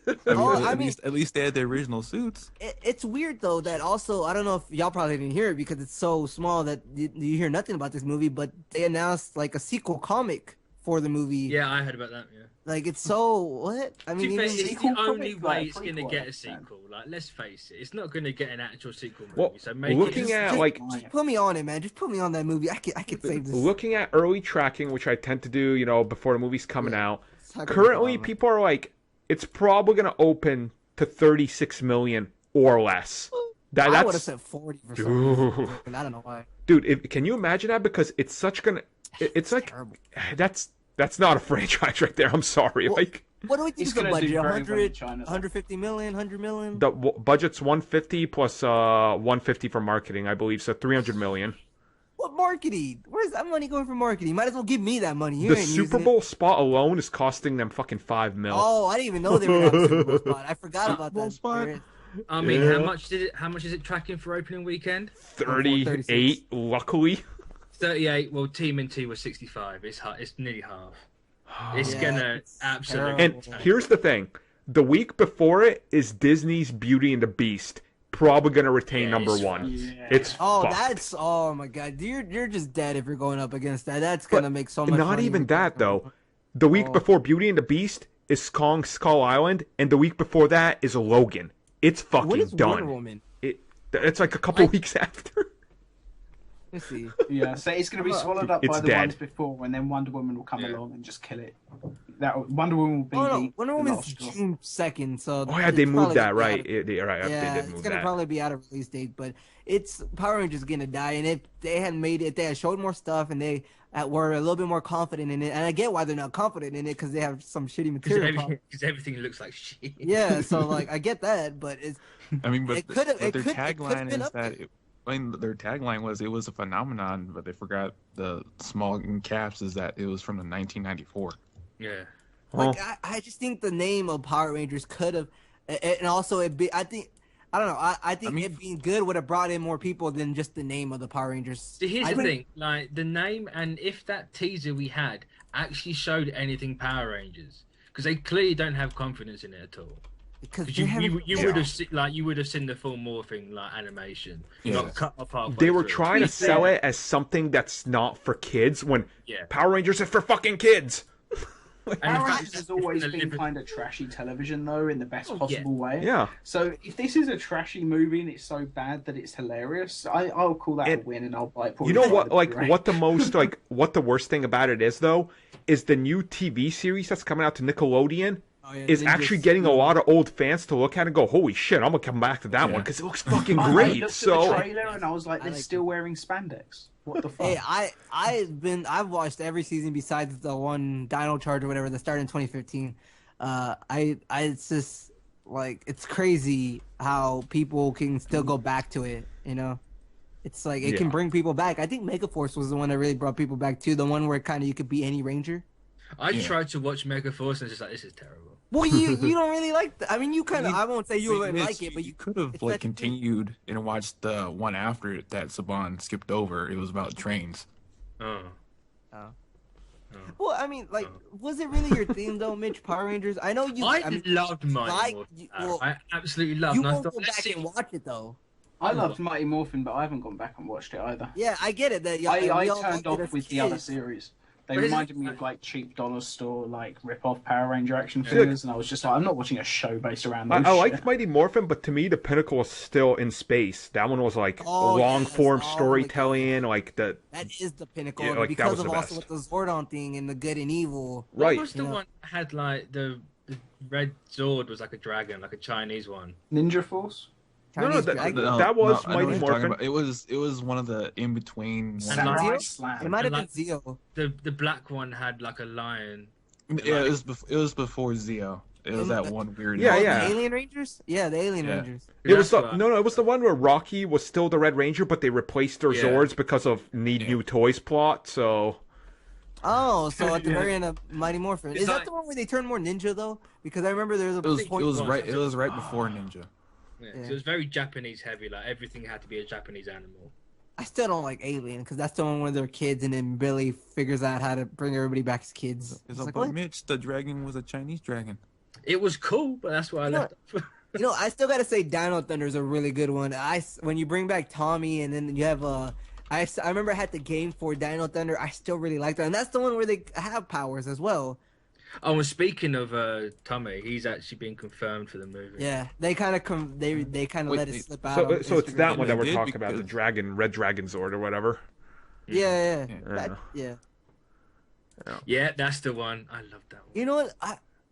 it? At least they had the original suits. It's weird though that also I don't know if y'all probably didn't hear it because it's so small that you hear nothing about this movie, but they announced like a sequel comic for the movie. Yeah, I heard about that. Yeah. Like it's so what? I mean, it's the only way it's gonna get a sequel. Like, let's face it, it's not gonna get an actual sequel movie. Well, so make looking at just put me on it, man. Just put me on that movie. I could save this. Looking at early tracking, which I tend to do, before the movie's coming out. Currently, people are like, it's probably gonna open to 36 million or less. I would have said 40 for some reason. I don't know why. Dude, can you imagine that? Because it's such gonna. It's like terrible. That's not a franchise right there. I'm sorry. Well, like, what do we think It's the gonna budget? do very well in 100, China, though. 150 million, 100 million? the budget's 150 plus 150 for marketing, I believe. So 300 million. What marketing? Where's that money going for marketing? Might as well give me that money. You The ain't Super using Bowl spot alone is costing them fucking $5 million. Oh, I didn't even know they were having a Super Bowl spot. I forgot about that. spot? I mean, Yeah. how much is it tracking for opening weekend? 38, luckily. 38. Well, TMNT was 65. It's nearly half. It's Yeah, gonna it's absolutely. And terrible. here's the thing: the week before it is Disney's Beauty and the Beast, probably gonna retain Yeah, number it's one. fucked. Yeah. It's fucked. Oh my god, you're just dead if you're going up against that. That's gonna make so much. Not money even with that though. The week before Beauty and the Beast is Kong Skull Island, and the week before that is Logan. It's fucking What is done. Wonder Woman? It's like a couple weeks after. Let's see. Yeah, so it's going to be swallowed up by It's the dead. ones before, and then Wonder Woman will come along and just kill it. Wonder Woman will be. Oh no, the Wonder Woman's last straw. June 2nd, so. Oh yeah, they it's moved probably that gonna be right. out of- They did it's move gonna that. probably be out of release date, but it's Power Rangers gonna die, and if they had made it, they had showed more stuff, and they were a little bit more confident in it, and I get why they're not confident in it because they have some shitty material. Because everything looks like shit. Yeah, so like I get that, but it's I mean, but It could've- their it could've tagline been is up that. there. Their tagline was it was a phenomenon, but they forgot the small in caps is that it was from the 1994. Yeah. Well, like I just think the name of Power Rangers could have, and also I think. I don't know. I think it being good would have brought in more people than just the name of the Power Rangers. So here's the thing, like the name, and if that teaser we had actually showed anything Power Rangers, because they clearly don't have confidence in it at all. Because You would have seen the full morphing like animation, not cut off halfway they were through. trying to sell it as something that's not for kids when Yeah. Power Rangers is for fucking kids. And in Power fact, Rangers has always been deliberate- kind of trashy television, though, in the best possible way. Yeah. So if this is a trashy movie and it's so bad that it's hilarious, I'll call that a win, and I'll buy it. You know what? What the worst thing about it is though, is the new TV series that's coming out to Nickelodeon is actually getting a lot of old fans to look at it and go, "Holy shit, I'm gonna come back to that one because it looks fucking I great." looked at So the trailer and I was like, they're still wearing spandex. What the fuck? Hey, I've watched every season besides the one Dino Charge or whatever that started in 2015. It's just like it's crazy how people can still go back to it. You know, it's like it can bring people back. I think Megaforce was the one that really brought people back too. The one where kind of you could be any Ranger. I tried to watch Megaforce and it's just like, this is terrible. Well, you don't really like that. I mean, you kind of. I won't say you wouldn't like it, but you could have like continued and watched the one after it that Saban skipped over. It was about trains. Oh. Well, I mean, like, was it really your theme though, Mitch? Power Rangers. I know you. I mean, loved Mighty like, Morphin. well, I absolutely loved. you And I won't thought, go let's back see- and watch it though. I loved Mighty Morphin, but I haven't gone back and watched it either. Yeah, I get it. That I all turned loved it off as with the other kids. series. They But reminded me of like cheap dollar store, like rip-off Power Ranger action figures, and I was just like, I'm not watching a show based around this I shit. liked Mighty Morphin, but to me the pinnacle was still in space. That one was like long form storytelling, like the That is the pinnacle Yeah, like, that because was of the also best. with the Zordon thing and the good and evil. What right. was the one that had like the red Zord was like a dragon, like a Chinese one? Ninja Force? Chinese that- dragon. that was I know what Mighty you're talking Morphin. about. It was one of the in between. Samurai Zeo? Slam. It might have And, been like, Zeo. the black one had like a lion. Yeah, it was before Zeo. It was that one weird. Yeah, Oh, yeah. The Alien Rangers? Yeah, the Alien Yeah. Rangers. It was That's the right. no, it was the one where Rocky was still the Red Ranger, but they replaced their Yeah. Zords because of Need Yeah. New Toys plot. So Oh, so at the Yeah. very end of Mighty Morphin. It's Is that like- the one where they turn more ninja though? Because I remember there was a It was point. right. It was right before Ninja. Yeah, Yeah. So it was very Japanese heavy. Like everything had to be a Japanese animal. I still don't like Alien because that's the one where they're kids and then Billy figures out how to bring everybody back as kids. It's It's like, but what? Mitch, the dragon was a Chinese dragon. It was cool, but that's why I You know left. You know, I still gotta say Dino Thunder is a really good one. When you bring back Tommy and then you have I remember I had the game for Dino Thunder. I still really like that, and that's the one where they have powers as well. Oh, and speaking of Tommy, he's actually been confirmed for the movie. Yeah, they kind of they kind of Wait, let it wait, slip out. so on it's Instagram. that one that They we're did talking about, the because- Red Dragon Zord or whatever. Yeah, Yeah. yeah. Yeah, that's the one. I love that one. You know what?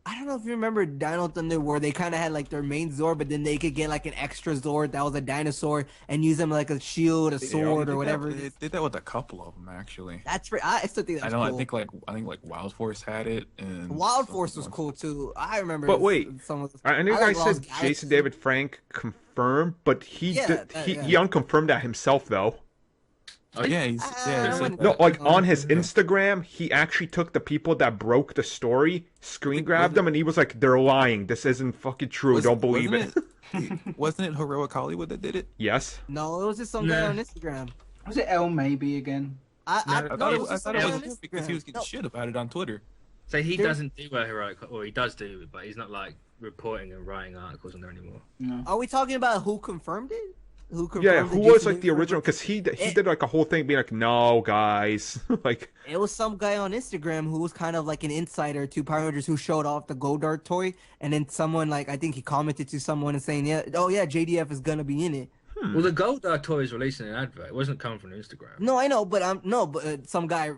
I don't know if you remember Dino Thunder where they kind of had like their main Zord, but then they could get like an extra Zord that was a dinosaur and use them like a shield, a sword, or whatever. They did that with a couple of them actually. That's I still think I that's know. cool. I think like Wild Force had it, and Wild Force was cool too. I remember. But wait, some of the, I know you like guys Lost said Galaxy. Jason David Frank confirmed, but he Yeah, he unconfirmed that himself though. Oh yeah, he's I yeah. wouldn't- No, like Oh, on his yeah. Instagram, he actually took the people that broke the story, screen grabbed them, and he was like, "They're lying. This isn't fucking true. Don't believe it." Wasn't it Heroic Hollywood that did it? Yes. No, it was just some guy Nah. on Instagram. Was it L maybe again? I No, thought it it was was, I just thought some it guy on was him because he was getting No. shit about it on Twitter. So he There- doesn't do a heroic, or he does do it, but he's not like reporting and writing articles on there anymore. No. Are we talking about who confirmed it? Who confirmed Yeah, that who was Jason like the David original? Frank- Because he It- did like a whole thing being like, "No, guys," like It was some guy on Instagram who was kind of like an insider to Power Rangers who showed off the Goldart toy, and then someone like I think he commented to someone and saying, "Yeah, oh yeah, JDF is gonna be in it." Well, the Goldar toy is releasing an advert. It wasn't coming from Instagram. No, I know, but some guy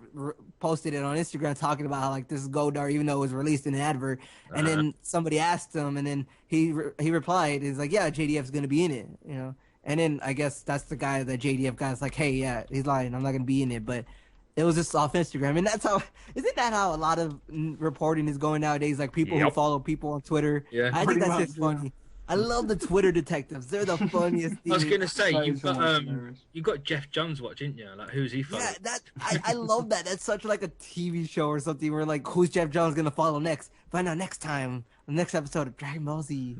posted it on Instagram talking about how like this is Goldar, even though it was released in an advert, and then somebody asked him, and then he replied, "He's like, yeah, JDF's gonna be in it," you know. And then I guess that's the guy that JDF guy's like, "Hey, yeah, he's lying. I'm not gonna be in it," but. It was just off Instagram, and that's how. Isn't that how a lot of reporting is going nowadays? Like people who Yep. follow people on Twitter. Yeah. I think Pretty that's much, just funny. I love the Twitter detectives. They're the funniest. I was thing. gonna say So you've got hilarious. you got Jeff Johns watch, didn't you? Like who's he following? Yeah, I love that. That's such like a TV show or something where like who's Jeff Johns gonna follow next? Find out next time, the next episode of Dragon Ball Z.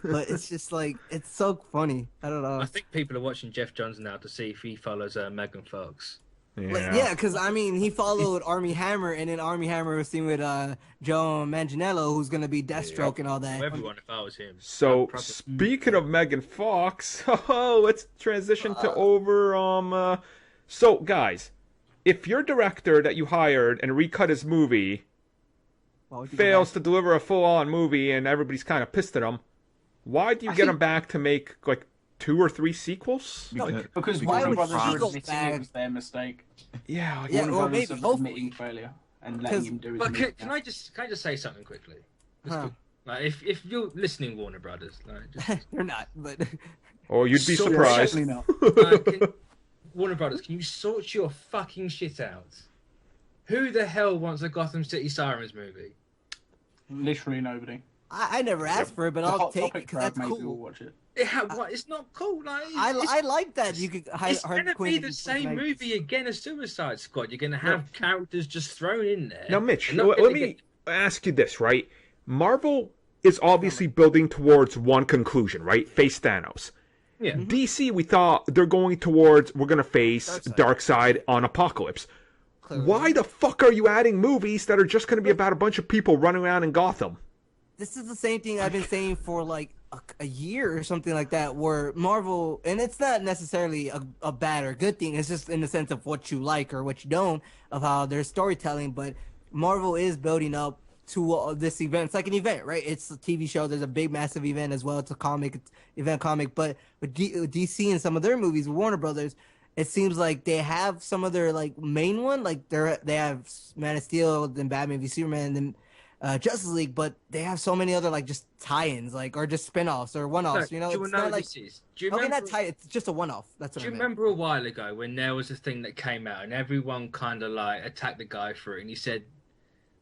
But it's just like it's so funny. I don't know. I think people are watching Jeff Johns now to see if he follows Megan Fox. Yeah, because I mean he followed Army Hammer, and then Army Hammer was seen with Joe Manganiello, who's gonna be Deathstroke and all that. For everyone, if I was him. So I'd probably- speaking of Megan Fox, let's transition to over. So guys, if your director that you hired and recut his movie Why would you go fails back? to deliver a full-on movie and everybody's kind of pissed at him, why do you get him back to make like 2 or 3 sequels? Because why Warner would Brothers he were go admitting back? it was their mistake. Yeah, like, Yeah, Warner well, Brothers maybe, are hopefully. admitting failure and letting 'Cause- him do his But movie. can I just say something quickly? Just Huh. quick. Like if you're listening, Warner Brothers, like, just, They're not, but oh, you'd be So- surprised. Certainly not. Warner Brothers, can you sort your fucking shit out? Who the hell wants a Gotham City Sirens movie? Literally nobody. I never asked for it. But The I'll Hot take it Topic because crowd that's maybe will cool. watch it. It's not cool. Like I like that you could. it's gonna be the same movie again as Suicide Squad. You're gonna have characters just thrown in there. Now, Mitch, They're not let gonna me get- ask you this, right? Marvel is obviously building towards one conclusion, right? Face Thanos. Yeah. DC, we thought they're going towards we're going to face Darkseid on Apocalypse. Clearly. Why the fuck are you adding movies that are just going to be about a bunch of people running around in Gotham? This is the same thing I've been saying for like a year or something like that, where Marvel, and it's not necessarily a bad or good thing, it's just in the sense of what you like or what you don't, of how their storytelling, but Marvel is building up to this event. It's like an event, right? It's a TV show, there's a big, massive event as well, it's a comic, but with DC and some of their movies, Warner Brothers, it seems like they have some of their like main one, like they have Man of Steel, then Batman v Superman, then Justice League, but they have so many other like just tie-ins, like or just spin-offs or one-offs. You know, do you it's know not what like this is? Do you okay, remember? not tie. It's just a one-off. That's what Do I you meant. remember a while ago when there was a thing that came out and everyone kind of like attacked the guy for it, and he said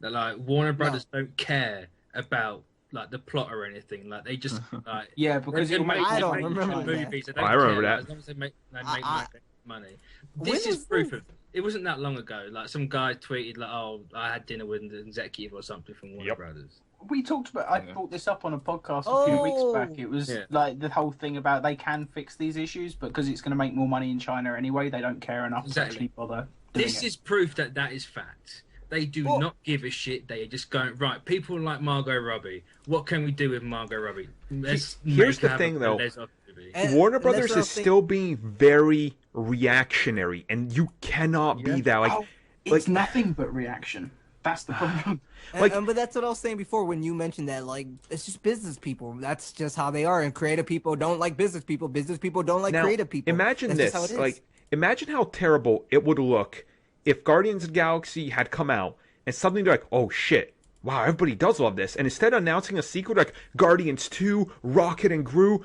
that like Warner Brothers don't care about like the plot or anything. Like they just like Yeah, because they it'll make I don't make remember that. movies. They don't I remember care, that. as long as they make I- money. When This is was proof this? of. It wasn't that long ago. Like some guy tweeted like, "Oh, I had dinner with an executive or something from Warner Yep. Brothers." we talked about. I Yeah. brought this up on a podcast a few weeks Oh. back. It was Yeah. like the whole thing about they can fix these issues, but because it's going to make more money in China anyway, they don't care enough Exactly. to actually bother doing This it. is proof that that is fact. They do Well- not give a shit. They are just going right. People like Margot Robbie. What can we do with Margot Robbie? Let's Here's make the her thing, a though. lesbian movie. And- Warner and that's Brothers what I is was thinking. still being very reactionary, and you cannot be that. Like, Oh, it's nothing but reaction. That's the problem. Like- but that's what I was saying before when you mentioned that, like, it's just business people. That's just how they are. And creative people don't like business people. Business people don't like now, creative people. imagine That's this. just how it is. Like, imagine how terrible it would look if Guardians of the Galaxy had come out and suddenly they're like, "Oh shit, wow, everybody does love this," and instead of announcing a sequel like Guardians 2, Rocket and Groot,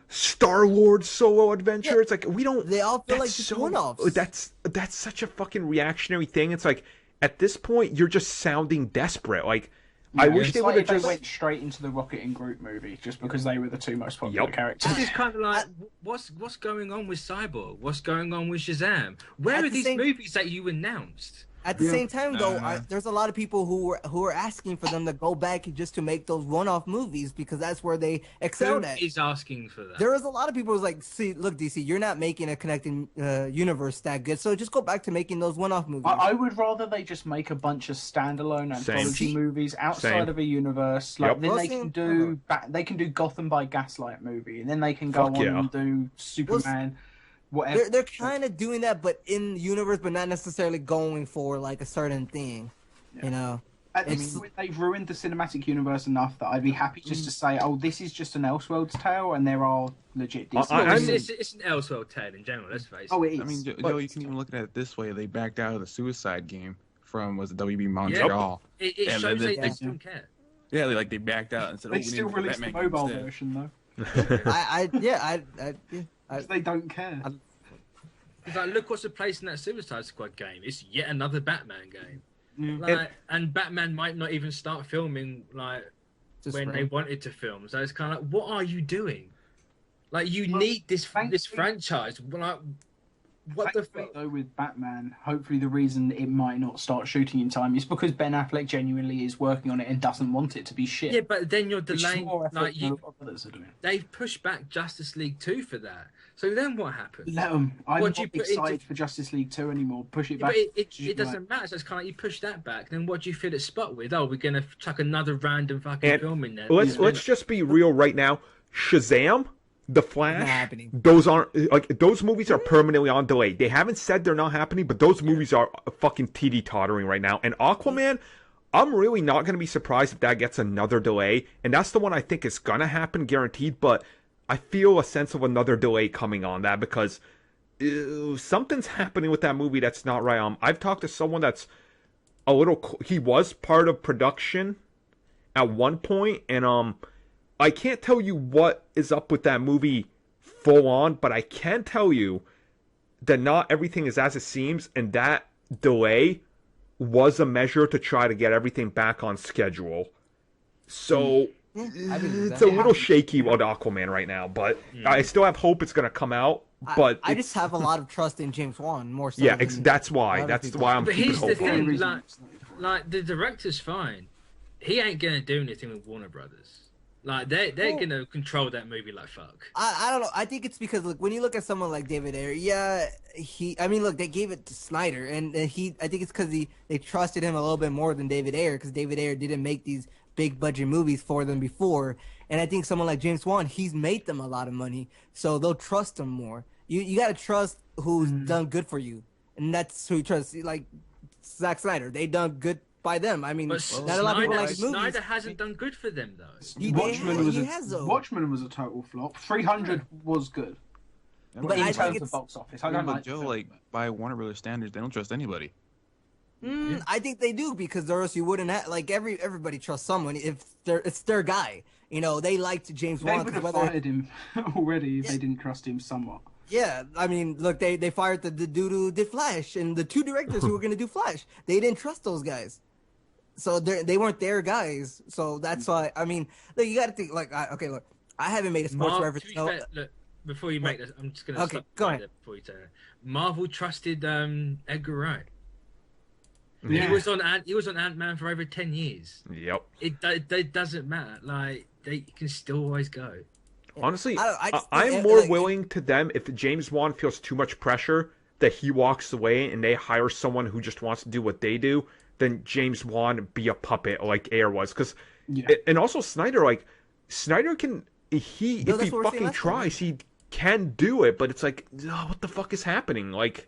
Star-Lord solo adventure, Yeah. it's like we don't. They all feel that's like just one-offs. That's such a fucking reactionary thing. It's like at this point you're just sounding desperate. Like I Yeah, wish it's they like would have if they just. went straight into the Rocket and Groot movie just because they were the two most popular Yep. characters. This is kind of like what's going on with Cyborg? What's going on with Shazam? Where At are the these same- movies that you announced? At the Yeah. same time, though, Uh-huh. there's a lot of people who are asking for them to go back just to make those one-off movies because that's where they excelled Who at. is asking for that? There is a lot of people who's like, see, look, DC, you're not making a connecting universe that good, so just go back to making those one-off movies. I would rather they just make a bunch of standalone anthology movies outside Same. of a universe. Like Yep. then Well, they can do they can do Gotham by Gaslight movie, and then they can go Fuck on yeah. and do Superman, whatever. They're kind of doing that, but in the universe, but not necessarily going for like a certain thing, you know. At this it's- point, they've ruined the cinematic universe enough that I'd be happy just to say, "Oh, this is just an Elseworlds tale," and there are legit. DC I- Well, I'm- it's an Elseworld tale in general. Let's face it. Oh, it is. I mean, but- Joe, you can even look at it this way. They backed out of the Suicide game from was it WB Montreal? It Yeah, shows they they- just don't care. Yeah, they they backed out and said, "Oh, They we still need to released the Batman mobile instead." version though, I 'cause they don't care. It's like, look what's replacing that Suicide Squad game. It's yet another Batman game. Yeah. Like, and Batman might not even start filming like just when they right. wanted to film. So it's kind of like, what are you doing? Like, you Well, need this thankfully- franchise. Like, what the Thankfully, fuck? though, with Batman, hopefully the reason it might not start shooting in time is because Ben Affleck genuinely is working on it and doesn't want it to be shit. Yeah, but then you're which is delaying. more effort Like, than a lot of others are doing. they've pushed back Justice League 2 for that. So then what happens? Let them. I'm What not do you put excited into- for Justice League 2 anymore. Push it Yeah, back. but it Right. doesn't matter. So it's kind of like you push that back. Then what do you fill its spot with? Oh, we're gonna chuck another random fucking And film in there. Let's just be real right now. Shazam, The Flash, Not happening. those aren't like those movies are permanently on delay. They haven't said they're not happening, but those movies are fucking teety tottering right now. And Aquaman, I'm really not gonna be surprised if that gets another delay. And that's the one I think is gonna happen, guaranteed. But I feel a sense of another delay coming on that because something's happening with that movie that's not right. I've talked to someone that's a little. He was part of production at one point, and I can't tell you what is up with that movie full on, but I can tell you that not everything is as it seems, and that delay was a measure to try to get everything back on schedule. So I believe it's that. a little shaky with Aquaman right now, but I still have hope it's gonna come out. But I just have a lot of trust in James Wan more so. yeah, than that's a why. lot of That's people. why I'm But keeping here's the hope. thing. Reason- Like the director's fine. He ain't gonna do anything with Warner Brothers. Like they're Well- gonna control that movie like fuck. I don't know. I think it's because like when you look at someone like David Ayer, yeah, I mean, look, they gave it to Snyder, and I think it's because they trusted him a little bit more than David Ayer, because David Ayer didn't make these big budget movies for them before, and I think someone like James Wan, he's made them a lot of money, so they'll trust him more. You gotta trust who's done good for you, and that's who you trust. Like Zack Snyder, they done good by them. I mean, But not a lot of people like his Snyder movies. hasn't done good for them though. Watchmen was a total flop. 300 was good. But in I terms think of it's- box office. I don't But like the Joe, film, like by Warner Brothers standards, they don't trust anybody. I think they do, because or else you wouldn't have, like, everybody trusts someone if it's their guy. You know, they liked James They Wan. would have 'cause whether- fired him already if they didn't trust him somewhat. Yeah, I mean, look, they fired the dude who did Flash, and the two directors who were going to do Flash. They didn't trust those guys. So they weren't their guys. So that's why. I mean, look, you got to think. Like, okay, look, I haven't made a sports reference. To be fair, look, before you make this, I'm just gonna Okay, go ahead. before you turn it. Marvel trusted Edgar Wright. Yeah. He was on Ant-Man for over 10 years. Yep. It doesn't matter. Like they can still always go. Honestly, just I'm think, more like, willing to them if James Wan feels too much pressure that he walks away and they hire someone who just wants to do what they do, than James Wan be a puppet like Ayer was. Because and also Snyder can if he fucking tries, he can do it. But it's like, what the fuck is happening? Like,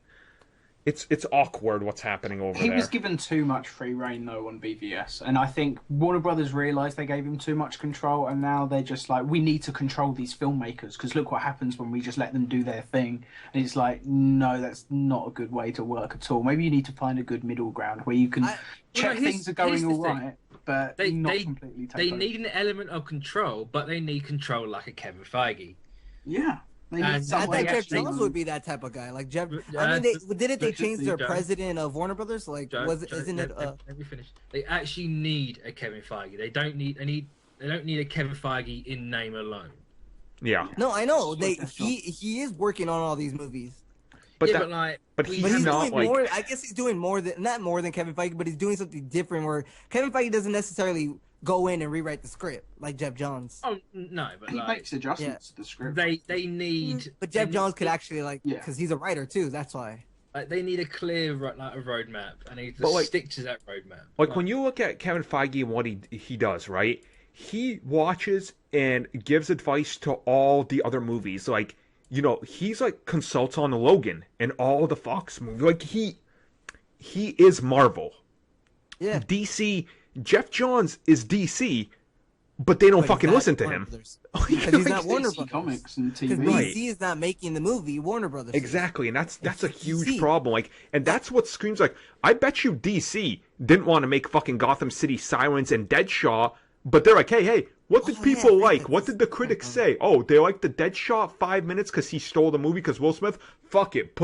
it's awkward what's happening over there. He was given too much free reign though on BVS, and I think Warner Brothers realised they gave him too much control, and now they're just like, we need to control these filmmakers because look what happens when we just let them do their thing. And it's like, no, that's not a good way to work at all. Maybe you need to find a good middle ground where you can check things are going all right, but not completely take over. Need an element of control, but they need control like a Kevin Feige. Yeah. I think Jeff Johns would be that type of guy. Like Jeff, I mean, didn't they change their president of Warner Brothers? Like, isn't it? Let me finish. They actually need a Kevin Feige. They don't need a Kevin Feige in name alone. Yeah. No, I know. He is working on all these movies. But he's not doing like. more. I guess he's doing more than not more than Kevin Feige, but he's doing something different. Where Kevin Feige doesn't necessarily go in and rewrite the script like Jeff Johns. Oh no, but he makes adjustments to the script. They need. But Jeff Johns could actually because he's a writer too. That's why. They need a clear a roadmap, and they need to stick to that roadmap. Like when you look at Kevin Feige and what he does, right? He watches and gives advice to all the other movies. Like, you know, he's like consults on Logan and all the Fox movies. Like he is Marvel. Yeah. DC. Jeff Johns is DC, but they don't fucking listen to him. Because he's not Warner Brothers. Comics and TV. Because DC is not making the movie. Warner Brothers. Exactly, and that's a huge problem. Like, and that's what screams like. I bet you DC didn't want to make fucking Gotham City Sirens and Deadshot, but they're like, hey, what did people like? What did the critics say? Oh, they liked the Deadshot 5 minutes because he stole the movie because Will Smith. Fuck it,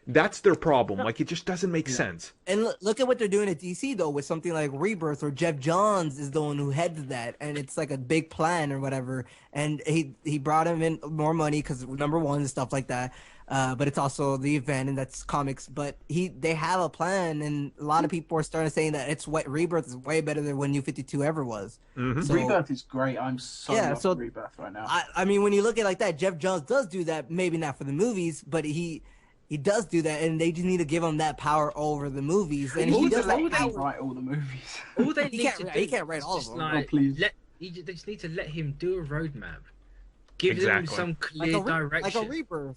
that's their problem. Like, it just doesn't make sense. And look at what they're doing at DC, though, with something like Rebirth, where Jeff Johns is the one who heads that, and it's like a big plan or whatever. And he brought him in more money because, number one, and stuff like that. But it's also the event, and that's comics. But they have a plan, and a lot of people are starting to saying that Rebirth is way better than what New 52 ever was. Mm-hmm. So, Rebirth is great. I'm so Rebirth right now. I mean, when you look at it like that, Jeff Johns does do that. Maybe not for the movies, but he does do that, and they just need to give him that power over the movies. And he does write all the movies. All they need he can't write all of them. Like, please. They just need to let him do a roadmap. Give them some clear direction. Like a Rebirth.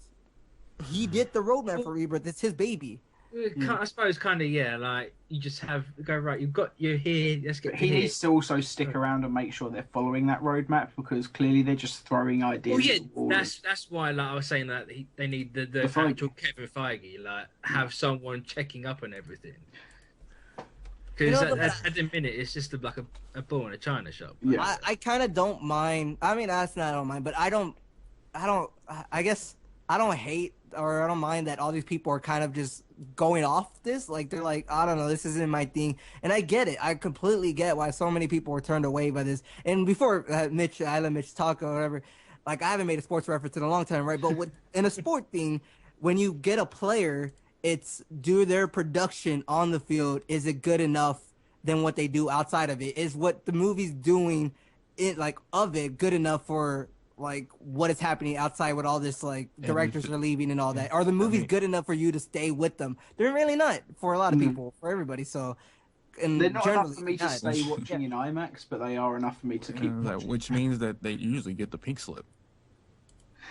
He did the roadmap for Rebirth. It's his baby. I suppose, kind of, yeah. Like, you just go, right, you're here, let's get He needs to also stick around and make sure they're following that roadmap, because clearly they're just throwing ideas. Well, yeah, that's why, like, I was saying that they need the actual Kevin Feige, like, have someone checking up on everything. Because at the minute, it's just like a bull in a china shop. Yeah. I kind of don't mind. I mean, that's not I don't mind, but I guess I don't hate or I don't mind that all these people are kind of just going off this. Like, they're like, I don't know, this isn't my thing. And I get it. I completely get why so many people were turned away by this. And before I let Mitch talk or whatever, like, I haven't made a sports reference in a long time, right? But in a sport thing, when you get a player, it's do their production on the field. Is it good enough than what they do outside of it? Is what the movie's doing of it good enough for like what is happening outside with all this, like, directors are leaving and all that? Are the movies good enough for you to stay with them? They're really not for a lot of people, for everybody. So, and they're not enough for me to stay watching in IMAX, but they are enough for me to keep watching. Which means that they usually get the pink slip.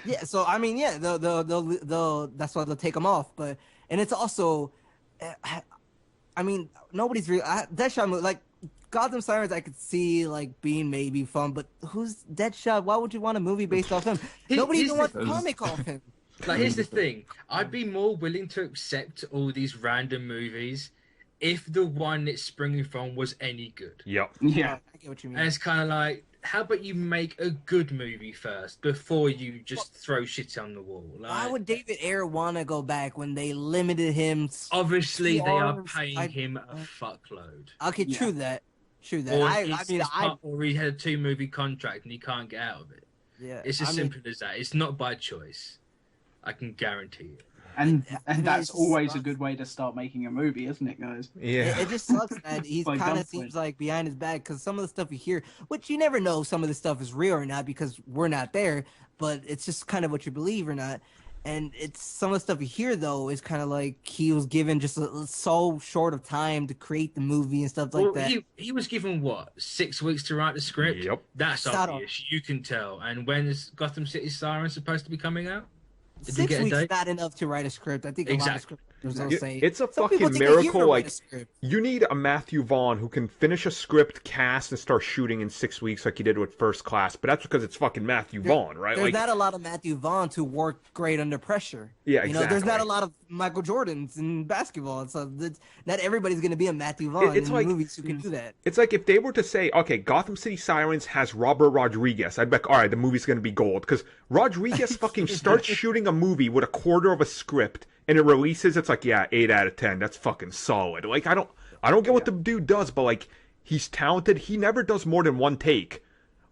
Yeah, so I mean, yeah, they'll that's why they'll take them off. But and it's also, I mean, nobody's really Deadshot movie, like Gotham Sirens. I could see like being maybe fun, but who's Deadshot? Why would you want a movie based off him? Nobody even wants a comic off him. Like, here's the thing: I'd be more willing to accept all these random movies if the one it's springing from was any good. Yep. Yeah, I get what you mean. And it's kind of like, how about you make a good movie first before you just throw shit on the wall? Like, why would David Ayer want to go back when they limited him? Obviously, they are paying him a fuckload. Okay, Yeah. true that. Or or he had a 2-movie contract and he can't get out of it. Yeah, It's as simple as that. It's not by choice. I can guarantee it. And that's always a good way to start making a movie, isn't it, guys? Yeah. It just sucks that he's Like kind of gunpoint. seems like behind his back because some of the stuff you hear, which you never know, some of the stuff is real or not because we're not there, but it's just kind of what you believe or not. And it's some of the stuff you hear though is kind of like he was given just so short of time to create the movie and stuff like that. He was given what, 6 weeks to write the script? Yep. That's obvious. You can tell. And when is Gotham City Sirens supposed to be coming out? Did 6 weeks is not enough to write a script. I think a lot of scripters will say it's a some people fucking take a year miracle. to write Like a script. you need a Matthew Vaughn who can finish a script, cast, and start shooting in 6 weeks, like he did with First Class. But that's because it's fucking Matthew Vaughn, right? There's Like, not a lot of Matthew Vaughns who work great under pressure. Yeah, You know, there's not exactly. a lot of Michael Jordans in basketball. So not everybody's going to be a Matthew Vaughn It's in like- movies who can do that. it's like if they were to say, okay, Gotham City Sirens has Robert Rodriguez, I'd be like, all right, the movie's going to be gold. Because Rodriguez fucking starts shooting a movie with a quarter of a script, and it releases, it's like, yeah, 8 out of 10. That's fucking solid. Like, I don't get what the dude does, but, like, he's talented. He never does more than one take.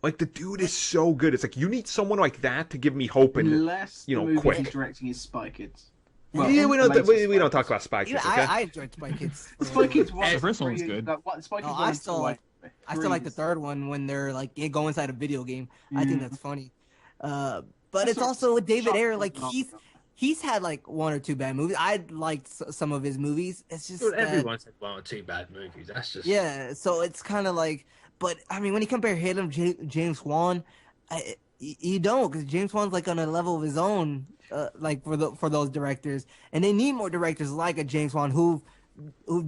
Like, the dude is so good. It's like, you need someone like that to give me hope and, Unless you know, the movie quick. he's directing is Spy Kids. yeah, we don't latest talk about Spy You Kids, know, okay? I enjoyed Spy Kids. Spy Kids one, The first one was three, good. Spy Kids No, 1 I and still 2, like I still like the three. third one when they're like go inside a video game. I think Yeah. that's funny. But That's it's what- also with David Shock Ayer. Like was not- he's had like 1 or 2 bad movies. I liked some of his movies. It's just Well, that- everyone's had 1 or 2 bad movies. That's just yeah. So it's kind of like, but I mean, when you compare him James Wan, you don't, because James Wan's like on a level of his own. Like for those directors, and they need more directors like a James Wan who've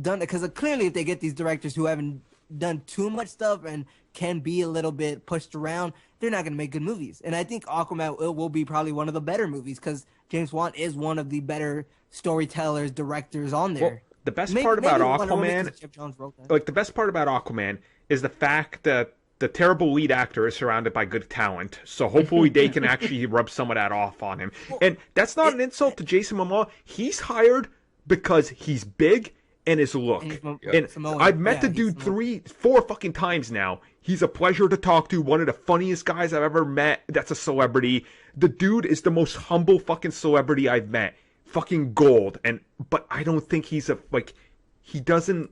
done it. Because clearly, if they get these directors who haven't done too much stuff and can be a little bit pushed around, they're not going to make good movies. And I think Aquaman will be probably one of the better movies because James Wan is one of the better storytellers, directors on there. Well, the best part about Wonder Woman, Aquaman, 'cause Jeff Johns wrote that. like the best part about Aquaman is the fact that the terrible lead actor is surrounded by good talent. So hopefully they can actually rub some of that off on him. And that's not an insult to Jason Momoa. He's hired because he's big and his look. And Samoan. I've met the Yeah, dude he's Samoan. 4 fucking times now. He's a pleasure to talk to. One of the funniest guys I've ever met. That's a celebrity. The dude is the most humble fucking celebrity I've met. Fucking gold. But I don't think he's he doesn't.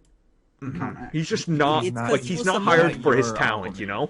He's just not It's like 'cause he's he not was hired Samoan. for his You're talent, Aquaman. you know.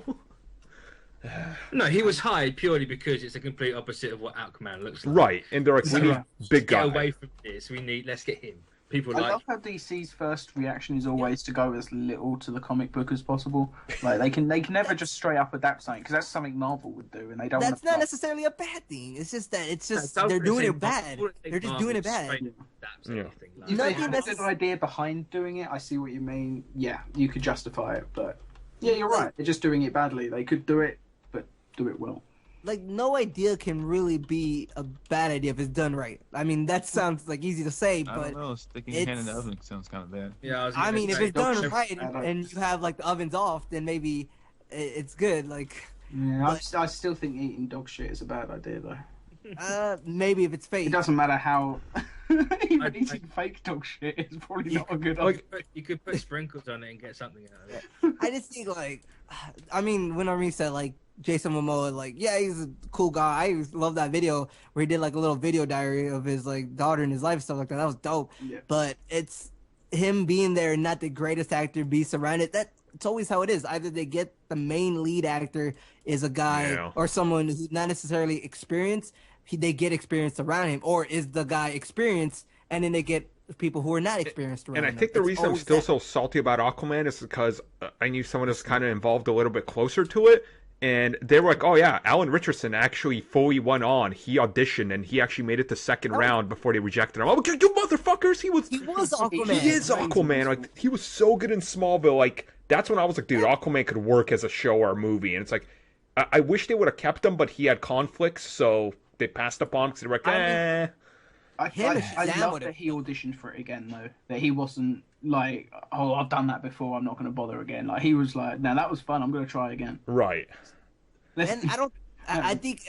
No, he was hired purely because it's the complete opposite of what Aquaman looks like. Right, and they're like, we So, need big Get guy. away from this. Let's get him. People I like love how DC's first reaction is always to go as little to the comic book as possible. Like they can never just straight up adapt something because that's something Marvel would do, and they don't. That's wanna not necessarily a bad thing. It's just that No, they're doing it Marvel- bad. They're just doing it bad. straight adapts Yeah. anything, like- If they Nothing had a necess- good idea behind doing it, I see what you mean. Yeah, you could justify it, but yeah, you're right. They're just doing it badly. They could do it, but do it well. Like no idea can really be a bad idea if it's done right. I mean, that sounds like easy to say, I but don't know. Sticking your hand in the it's- oven sounds kind of bad. Yeah, I mean, if it's don't done ship- right and you have like the ovens off, then maybe it's good. Like Yeah, I still think eating dog shit is a bad idea, though. maybe if it's It fake. doesn't matter how. Even I- eating fake dog shit is probably not a good Like- idea. You could put sprinkles on it and get something out of it. I just think like, I mean, when Armin said like Jason Momoa, like yeah, he's a cool guy. I love that video where he did like a little video diary of his like daughter and his life and stuff like that. That was dope. Yeah. But it's him being there, not the greatest actor, be surrounded. That it's always how it is. Either they get the main lead actor is a guy Yeah. or someone who's not necessarily experienced. They get experience around him, or is the guy experienced, and then they get people who are not experienced around And I him. think the It's reason I'm always still that. so salty about Aquaman is because I knew someone was kind of involved a little bit closer to it. And they were like, oh yeah, Alan Richardson actually fully went on. He auditioned and he actually made it to second round before they rejected him. I'm like, you motherfuckers! He was Aquaman. He is Aquaman. Like he was so good in Smallville. Like that's when I was like, dude, Aquaman could work as a show or a movie. And it's like, I wish they would have kept him, but he had conflicts, so they passed up on because they were like, I I love that he auditioned for it again, though. That he wasn't like, oh, I've done that before, I'm not going to bother again. Like, he was like, no, that was fun, I'm going to try again. Right. And I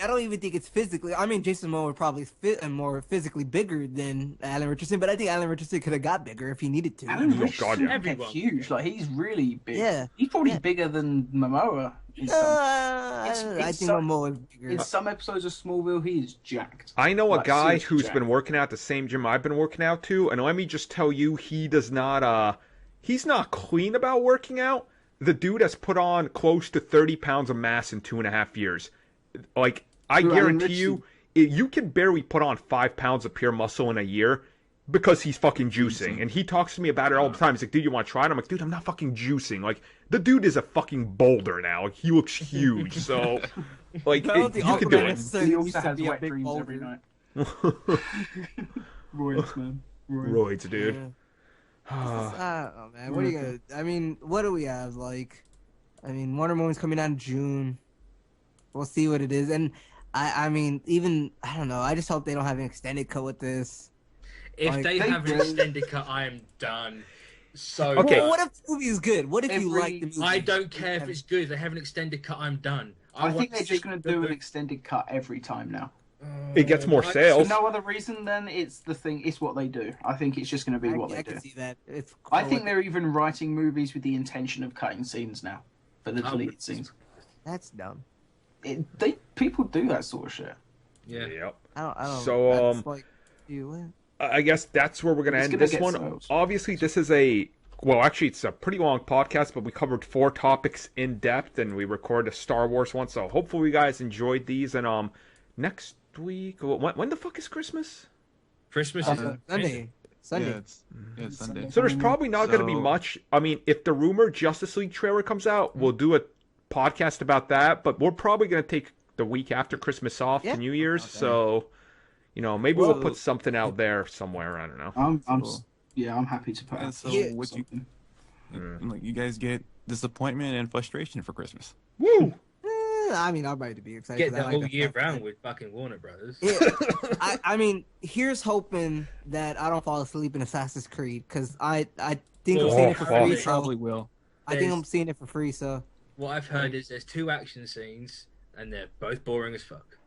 don't even think it's physically. I mean, Jason Momoa would probably fit and more physically bigger than Alan Richardson, but I think Alan Richardson could have got bigger if he needed to. Alan Richardson is huge. Like, he's really big. Yeah. He's probably bigger than Momoa. I think Momoa is bigger. In some episodes of Smallville, he's jacked. I know a guy who's been working out the same gym I've been working out to, and let me just tell you, he does not. He's not clean about working out. The dude has put on close to 30 pounds of mass in 2.5 years. Like, I guarantee you, you can barely put on 5 pounds of pure muscle in a year because he's fucking juicing. And he talks to me about it all the time. He's like, dude, you want to try it? I'm like, dude, I'm not fucking juicing. Like, the dude is a fucking boulder now. Like, he looks huge. So, like, you can do it. He also has wet dreams every night. Roids, man. Roids, dude. Yeah. Oh, man. What are you gonna... I mean, what do we have? Like, I mean, Wonder Woman's coming out in June. We'll see what it is. And I mean, even, I don't know. I just hope they don't have an extended cut with this. If like, they have an extended cut, I am done. So okay. Well, what if the movie is good? What if you like the movie? I don't care if it's good. If they have an extended cut, I'm done. I think they're just going to do an extended cut every time now. It gets more sales. For no other reason than it's the thing. It's what they do. I think it's just going to be what they do. I can see that. I think they're even writing movies with the intention of cutting scenes now for the deleted scenes. That's dumb. People do that sort of shit. Yeah. Yep. I don't. So like, I guess that's where we're gonna end this one. Sales. Obviously, this is actually it's a pretty long podcast, but we covered 4 topics in depth, and we recorded a Star Wars one. So hopefully, you guys enjoyed these. And next week, when the fuck is Christmas? Christmas is Sunday. Yeah, it's Sunday. So there's probably not going to be much. I mean, if the rumored Justice League trailer comes out, we'll do a podcast about that. But we're probably going to take the week after Christmas off to New Year's. Okay. So, maybe we'll put something out there somewhere. I don't know. I'm happy to put out. So what you guys get disappointment and frustration for Christmas? Woo! I mean, I'm ready to be excited. Get the whole year round with fucking Warner Brothers. Yeah. I mean, here's hoping that I don't fall asleep in Assassin's Creed, because I think I'm seeing it for free. Probably will. I think I'm seeing it for free. So what I've heard is there's 2 action scenes, and they're both boring as fuck.